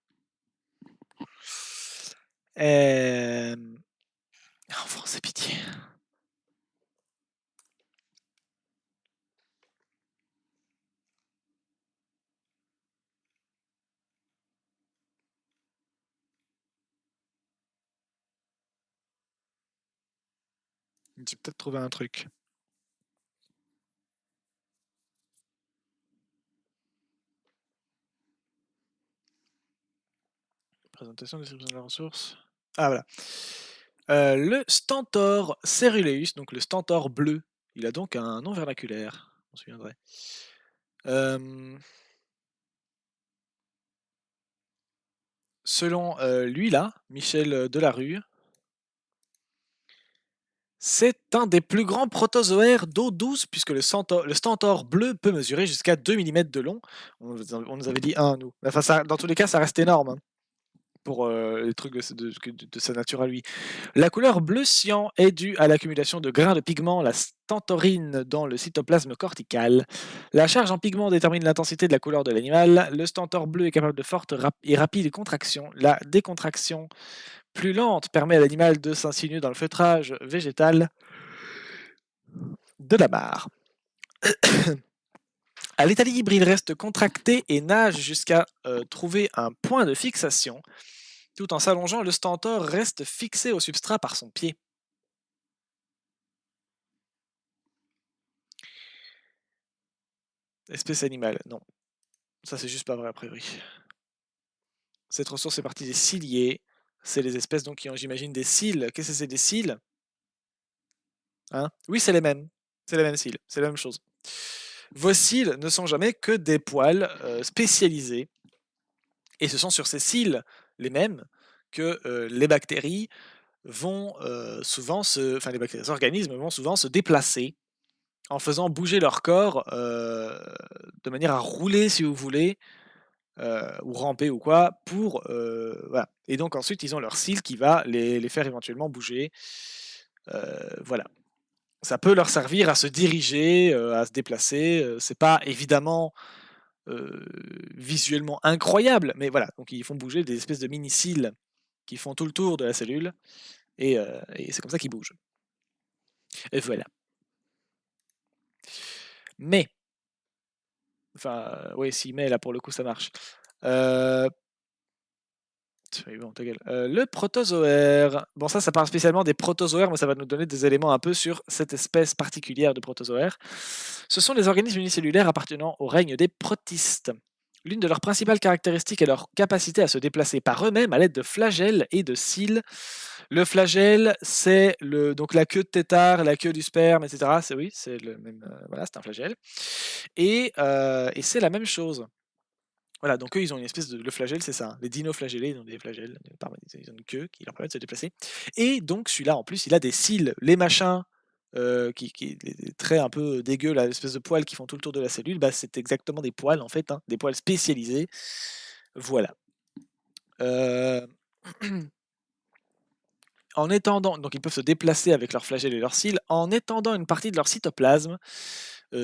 En français, pitié. J'ai peut-être trouvé un truc. Présentation, description de la ressource. Ah voilà. Le Stentor ceruleus, donc le Stentor bleu, il a donc un nom vernaculaire, on se souviendrait. Selon lui là, Michel Delarue, c'est un des plus grands protozoaires d'eau douce puisque le Stentor bleu peut mesurer jusqu'à 2 mm de long. On nous avait dit 1, nous. Enfin, ça, dans tous les cas, ça reste énorme. Hein, pour les trucs de sa nature à lui. La couleur bleu cyan est due à l'accumulation de grains de pigments, la stentorine, dans le cytoplasme cortical. La charge en pigments détermine l'intensité de la couleur de l'animal. Le stentor bleu est capable de fortes et rapides contractions. La décontraction plus lente permet à l'animal de s'insinuer dans le feutrage végétal de la mare. À l'état libre, il reste contracté et nage jusqu'à trouver un point de fixation. Tout en s'allongeant, le stentor reste fixé au substrat par son pied. Espèce animale, non. Ça, c'est juste pas vrai, a priori. Cette ressource est partie des ciliés. C'est les espèces donc qui ont, j'imagine, des cils. Qu'est-ce que c'est des cils? Hein? Oui, c'est les mêmes. C'est les mêmes cils. C'est la même chose. Vos cils ne sont jamais que des poils spécialisés. Et ce sont sur ces cils, les mêmes, que les bactéries vont souvent se... Enfin, les organismes vont souvent se déplacer en faisant bouger leur corps de manière à rouler, si vous voulez, ou ramper ou quoi, pour... voilà. Et donc ensuite, ils ont leur cil qui va les faire éventuellement bouger. Voilà. Ça peut leur servir à se diriger, à se déplacer. C'est pas évidemment visuellement incroyable, mais voilà. Donc ils font bouger des espèces de mini-cils qui font tout le tour de la cellule, et c'est comme ça qu'ils bougent. Et voilà. Mais, enfin, oui, si, mais là pour le coup ça marche. Bon, ta gueule. Le protozoaire. Bon, ça parle spécialement des protozoaires, mais ça va nous donner des éléments un peu sur cette espèce particulière de protozoaire. Ce sont les organismes unicellulaires appartenant au règne des protistes. L'une de leurs principales caractéristiques est leur capacité à se déplacer par eux-mêmes à l'aide de flagelles et de cils. Le flagelle, c'est donc la queue de tétard, la queue du sperme, etc. C'est oui, c'est le même. Voilà, c'est un flagelle. Et c'est la même chose. Voilà, donc eux, ils ont une espèce de... Le flagelle, c'est ça. Les dinoflagellés, ils ont des flagelles. Ils ont une queue qui leur permet de se déplacer. Et donc, celui-là, en plus, il a des cils. Les machins, les traits un peu dégueux, là, l'espèce de poils qui font tout le tour de la cellule, bah, c'est exactement des poils, en fait. Hein, des poils spécialisés. Voilà. En étendant... Donc, ils peuvent se déplacer avec leurs flagelles et leurs cils. En étendant une partie de leur cytoplasme,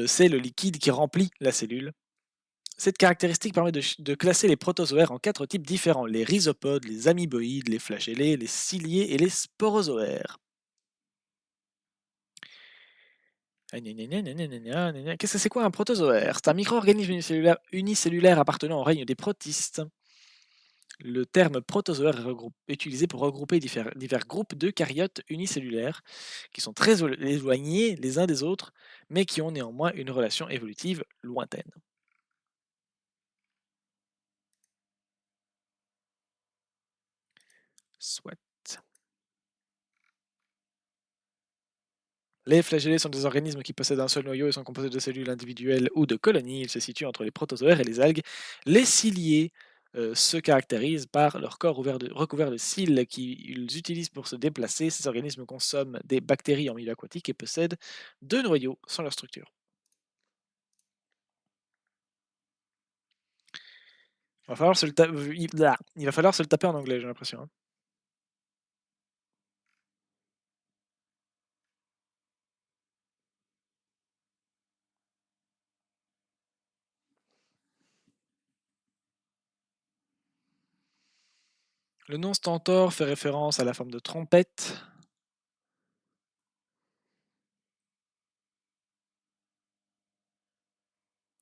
c'est le liquide qui remplit la cellule. Cette caractéristique permet de classer les protozoaires en 4 types différents: les rhizopodes, les amoeboïdes, les flagellés, les ciliés et les sporozoaires. Qu'est-ce que c'est quoi un protozoaire? C'est un micro-organisme unicellulaire appartenant au règne des protistes. Le terme protozoaire est utilisé pour regrouper divers groupes d'eucaryotes unicellulaires qui sont très éloignés les uns des autres, mais qui ont néanmoins une relation évolutive lointaine. Soit. Les flagellés sont des organismes qui possèdent un seul noyau et sont composés de cellules individuelles ou de colonies. Ils se situent entre les protozoaires et les algues. Les ciliés se caractérisent par leur corps recouvert de cils qu'ils utilisent pour se déplacer. Ces organismes consomment des bactéries en milieu aquatique et possèdent 2 noyaux sans leur structure. Il va falloir se le taper en anglais, j'ai l'impression. Hein. Le nom stentor fait référence à la forme de trompette.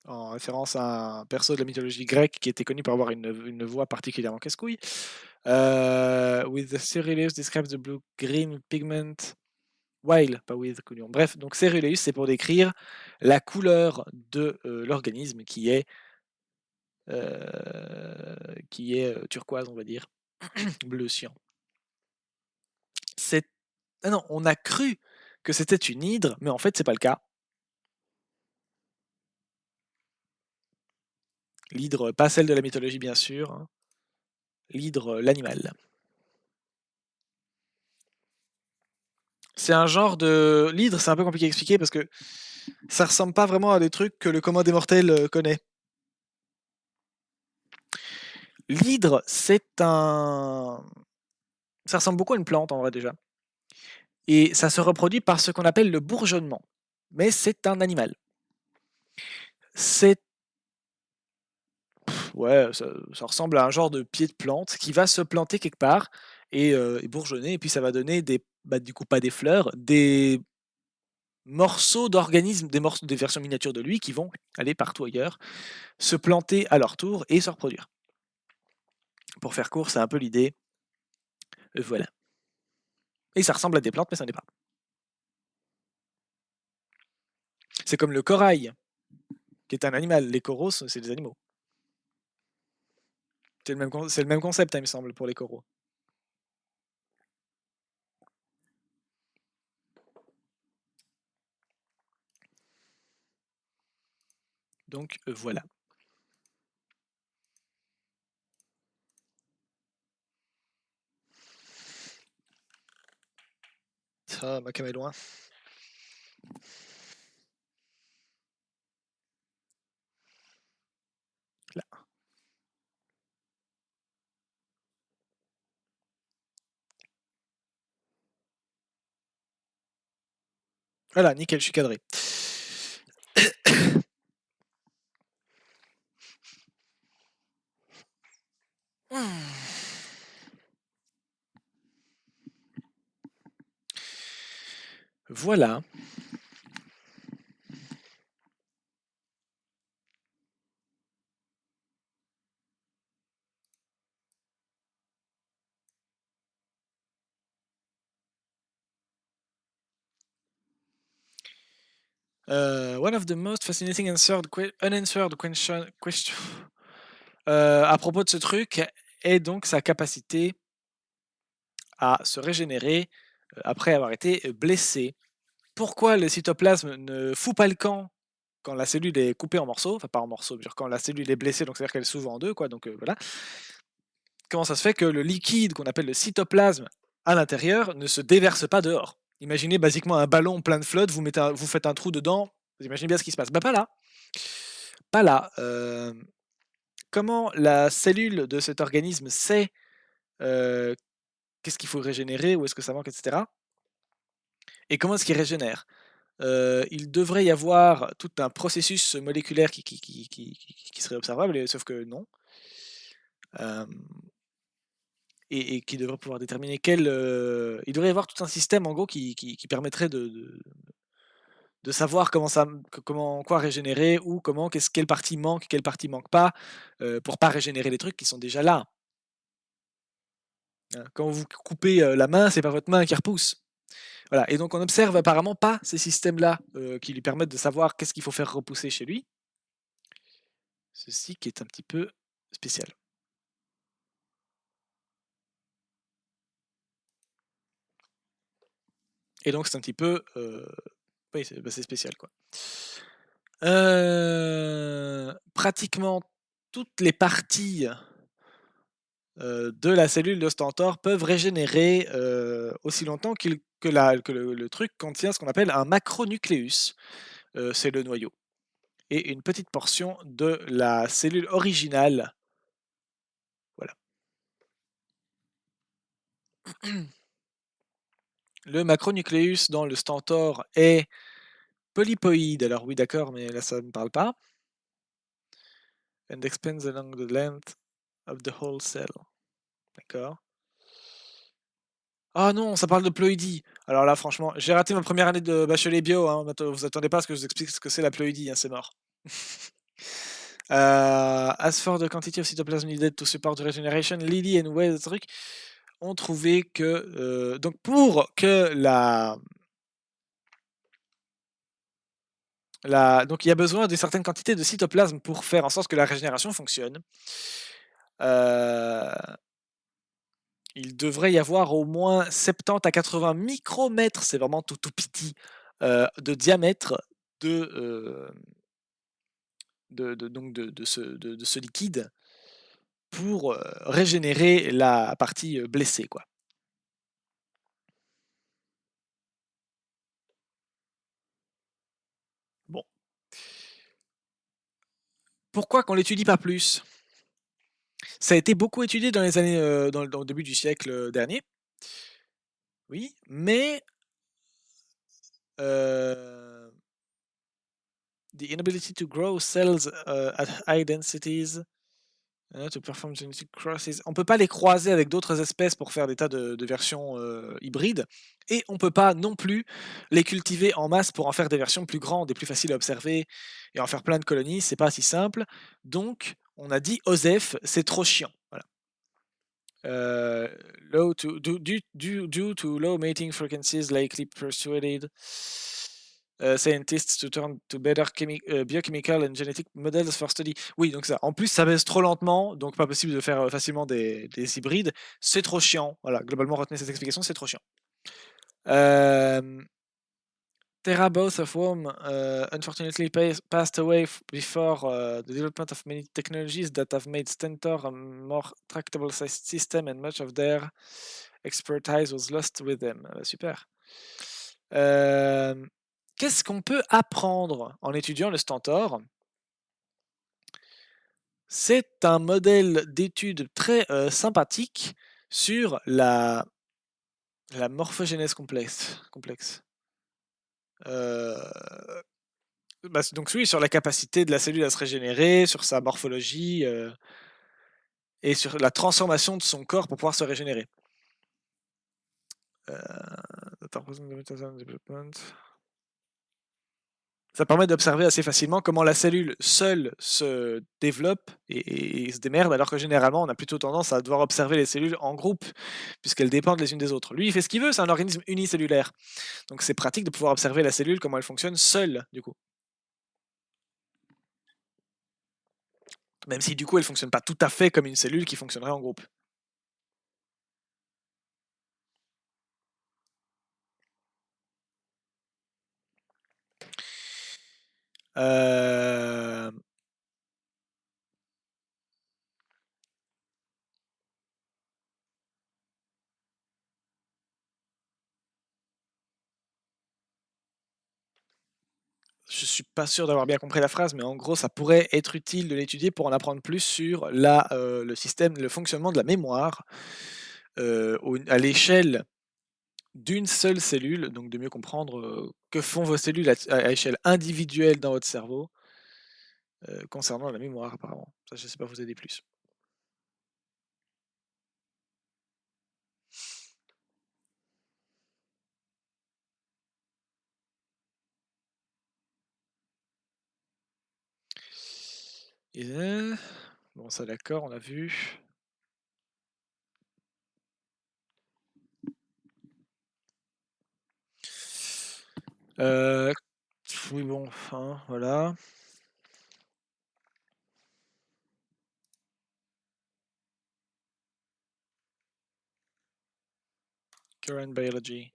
En référence à un perso de la mythologie grecque qui était connu pour avoir une voix particulièrement casse-couille. With the Cyrillus describes the blue-green pigment While, pas with, couillon. Bref, donc céruleus, c'est pour décrire la couleur de l'organisme qui est turquoise, on va dire, bleu cyan. C'est ah non, on a cru que c'était une hydre, mais en fait, c'est pas le cas. L'hydre, pas celle de la mythologie, bien sûr, hein. L'hydre, l'animal. C'est un genre de l'hydre, c'est un peu compliqué à expliquer parce que ça ressemble pas vraiment à des trucs que le commun des mortels connaît. L'hydre, ça ressemble beaucoup à une plante en vrai déjà. Et ça se reproduit par ce qu'on appelle le bourgeonnement. Mais c'est un animal. C'est ouais, ça ressemble à un genre de pied de plante qui va se planter quelque part et bourgeonner, et puis ça va donner du coup pas des fleurs, des morceaux d'organismes, des versions miniatures de lui qui vont aller partout ailleurs, se planter à leur tour et se reproduire. Pour faire court, c'est un peu l'idée. Voilà. Et ça ressemble à des plantes, mais ça n'est pas. C'est comme le corail, qui est un animal. Les coraux, c'est des animaux. C'est le même concept, hein, il me semble, pour les coraux. Donc voilà. Ça, ma cam est loin. Là. Voilà, nickel, je suis cadré. Voilà. One of the most fascinating unanswered question à propos de ce truc est donc sa capacité à se régénérer après avoir été blessé. Pourquoi le cytoplasme ne fout pas le camp quand la cellule est coupée en morceaux, enfin pas en morceaux, quand la cellule est blessée, donc c'est-à-dire qu'elle s'ouvre en deux, quoi, donc voilà. Comment ça se fait que le liquide qu'on appelle le cytoplasme à l'intérieur ne se déverse pas dehors? Imaginez basiquement un ballon plein de flotte, vous faites un trou dedans, vous imaginez bien ce qui se passe. Bah pas là. Pas là. Comment la cellule de cet organisme sait qu'est-ce qu'il faut régénérer, où est-ce que ça manque, etc. Et comment est-ce qu'il régénère? Il devrait y avoir tout un processus moléculaire qui serait observable, sauf que non. Et qui devrait pouvoir déterminer il devrait y avoir tout un système en gros qui permettrait de savoir quoi régénérer, ou quelle partie manque, quelle partie manque pas, pour pas régénérer les trucs qui sont déjà là. Hein. Quand vous coupez la main, c'est pas votre main qui repousse. Voilà. Et donc on observe apparemment pas ces systèmes-là qui lui permettent de savoir qu'est-ce qu'il faut faire repousser chez lui. Ceci qui est un petit peu spécial. Et donc c'est un petit peu oui, c'est spécial quoi. Pratiquement toutes les parties de la cellule de Stentor peuvent régénérer aussi longtemps que le truc contient ce qu'on appelle un macronucléus. C'est le noyau. Et une petite portion de la cellule originale. Voilà. Le macronucléus dans le Stentor est polypoïde. Alors oui, d'accord, mais là ça ne me parle pas. And expands along the length of the whole cell. D'accord. Ah non, ça parle de ploïdie. Alors là, franchement, j'ai raté ma première année de bachelier bio. Hein. Vous attendez pas à ce que je vous explique ce que c'est la ploïdie, hein, c'est mort. As for the quantity of cytoplasm needed to support the regeneration, Lilly and Way, truc, ont trouvé que donc pour que Donc il y a besoin d'une certaine quantité de cytoplasme pour faire en sorte que la régénération fonctionne. Il devrait y avoir au moins 70 à 80 micromètres, c'est vraiment tout, tout petit, de diamètre de, de ce liquide pour régénérer la partie blessée, quoi. Bon. Pourquoi qu'on l'étudie pas plus? Ça a été beaucoup étudié dans les années, dans le début du siècle dernier. Oui, mais euh, the inability to grow cells at high densities to perform genetic crosses. On peut pas les croiser avec d'autres espèces pour faire des tas de versions hybrides, et on peut pas non plus les cultiver en masse pour en faire des versions plus grandes et plus faciles à observer et en faire plein de colonies. C'est pas si simple. Donc, on a dit OSEF, c'est trop chiant. Voilà. Uh, due to low mating frequencies likely persuaded scientists to turn to better biochemical and genetic models for study. Oui, donc ça. En plus, ça baisse trop lentement, donc pas possible de faire facilement des hybrides. C'est trop chiant. Voilà, globalement, retenez cette explication, c'est trop chiant. Terra, both of whom unfortunately passed away before the development of many technologies that have made Stentor a more tractable system, and much of their expertise was lost with them. Super. Qu'est-ce qu'on peut apprendre en étudiant le Stentor? C'est un modèle d'étude très sympathique sur la morphogénèse complexe. Donc oui, sur la capacité de la cellule à se régénérer, sur sa morphologie et sur la transformation de son corps pour pouvoir se régénérer. Ça permet d'observer assez facilement comment la cellule seule se développe et se démerde, alors que généralement on a plutôt tendance à devoir observer les cellules en groupe, puisqu'elles dépendent les unes des autres. Lui, il fait ce qu'il veut, c'est un organisme unicellulaire. Donc c'est pratique de pouvoir observer la cellule, comment elle fonctionne seule, du coup. Même si du coup elle fonctionne pas tout à fait comme une cellule qui fonctionnerait en groupe. Euh... Je suis pas sûr d'avoir bien compris la phrase, mais en gros, ça pourrait être utile de l'étudier pour en apprendre plus sur le système, le fonctionnement de la mémoire à l'échelle d'une seule cellule, donc de mieux comprendre que font vos cellules à échelle individuelle dans votre cerveau concernant la mémoire, apparemment. Ça, je sais pas vous aider plus. Bon, ça d'accord, on a vu. Oui, bon, enfin, voilà. Current biology.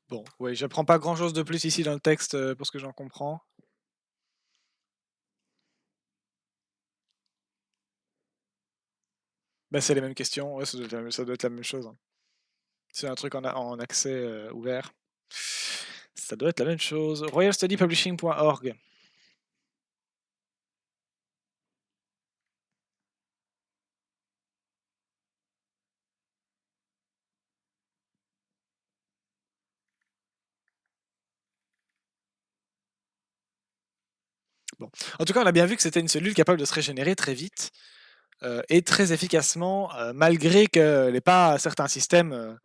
Bon, oui, j'apprends pas grand-chose de plus ici dans le texte pour ce que j'en comprends. Bah, c'est les mêmes questions, ouais, ça doit être la même chose, hein. C'est un truc en accès ouvert. Ça doit être la même chose. royalstudypublishing.org. Bon. En tout cas, on a bien vu que c'était une cellule capable de se régénérer très vite et très efficacement, malgré qu'elle n'ait pas certains systèmes.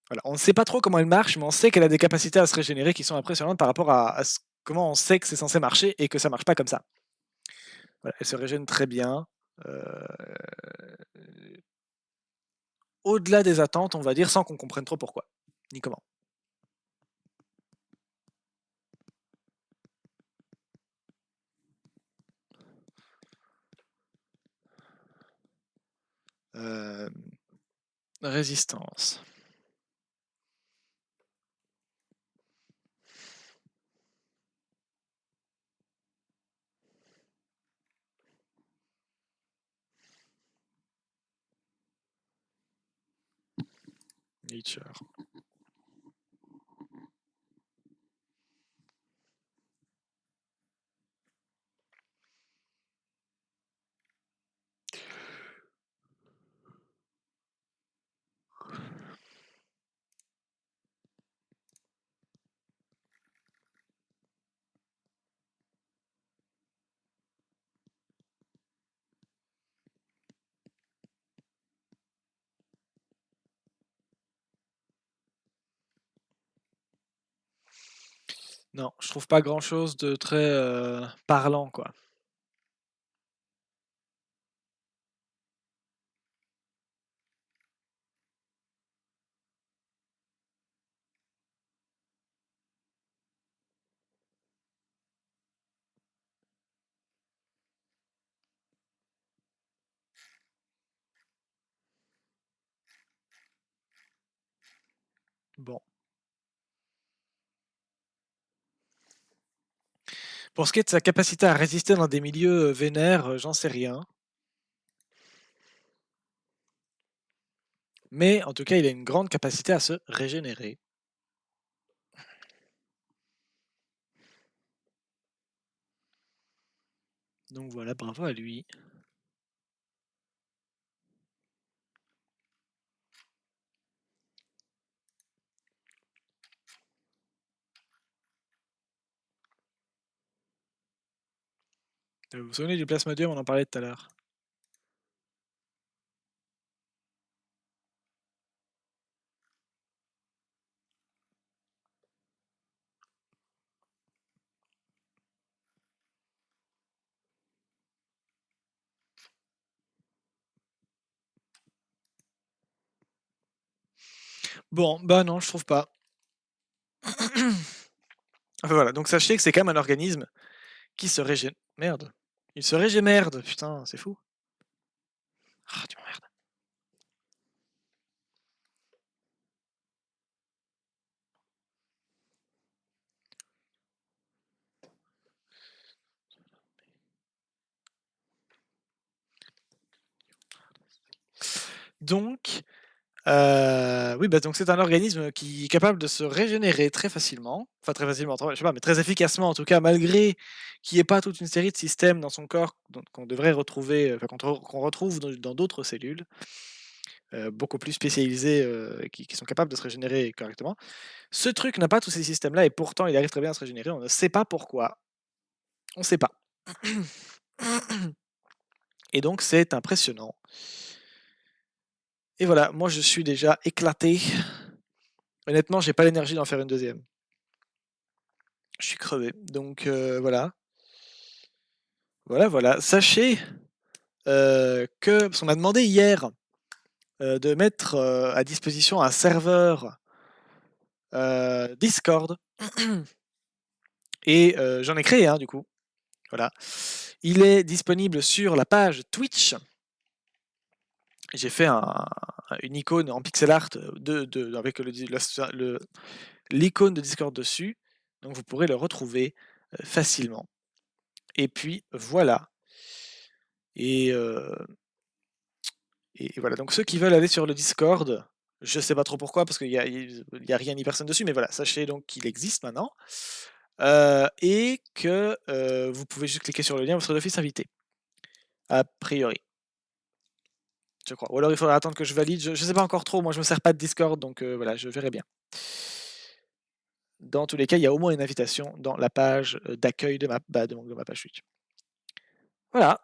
Voilà. On ne sait pas trop comment elle marche, mais on sait qu'elle a des capacités à se régénérer qui sont impressionnantes par rapport comment on sait que c'est censé marcher et que ça marche pas comme ça. Voilà, elle se régène très bien. euh, Au-delà des attentes, on va dire, sans qu'on comprenne trop pourquoi, ni comment. Euh, Résistance. Nature. Non, je trouve pas grand-chose de très parlant, quoi. Bon. Pour ce qui est de sa capacité à résister dans des milieux vénères, j'en sais rien. Mais en tout cas, il a une grande capacité à se régénérer. Donc voilà, bravo à lui. Vous vous souvenez du plasmodium, on en parlait tout à l'heure. Bon, bah non, je trouve pas. Enfin voilà, donc sachez que c'est quand même un organisme qui se régénère. Merde. Il se régénère, putain, c'est fou. Ah, tu m'emmerdes. Donc, oui, bah donc c'est un organisme qui est capable de se régénérer très facilement, enfin très facilement, je sais pas, mais très efficacement en tout cas, malgré qu'il n'y ait pas toute une série de systèmes dans son corps qu'on devrait retrouver, enfin qu'on retrouve dans d'autres cellules, beaucoup plus spécialisées, qui sont capables de se régénérer correctement. Ce truc n'a pas tous ces systèmes-là et pourtant il arrive très bien à se régénérer. On ne sait pas pourquoi. On ne sait pas. Et donc c'est impressionnant. Et voilà, moi je suis déjà éclaté. Honnêtement, j'ai pas l'énergie d'en faire une deuxième. Je suis crevé. Donc voilà. Voilà. Sachez que, parce qu'on m'a demandé hier de mettre à disposition un serveur Discord. Et j'en ai créé un du coup. Voilà. Il est disponible sur la page Twitch. J'ai fait une icône en pixel art avec l'icône de Discord dessus. Donc vous pourrez le retrouver facilement. Et puis voilà. Et, et voilà. Donc ceux qui veulent aller sur le Discord, je sais pas trop pourquoi, parce qu'il y a rien ni personne dessus, mais voilà, sachez donc qu'il existe maintenant. Et que vous pouvez juste cliquer sur le lien, vous serez d'office invité. A priori. Je crois. Ou alors il faudra attendre que je valide. Je sais pas encore trop. Moi, je me sers pas de Discord, donc voilà, je verrai bien. Dans tous les cas, il y a au moins une invitation dans la page, d'accueil de ma page Twitch. Voilà,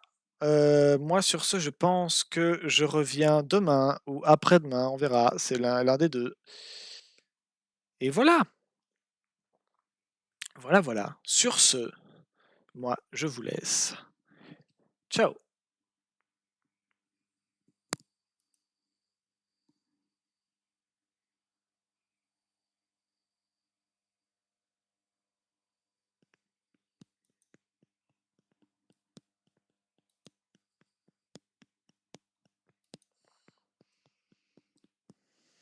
moi sur ce, je pense que je reviens demain ou après-demain, on verra, c'est l'un des 2. Et voilà, voilà. Sur ce, moi je vous laisse. Ciao.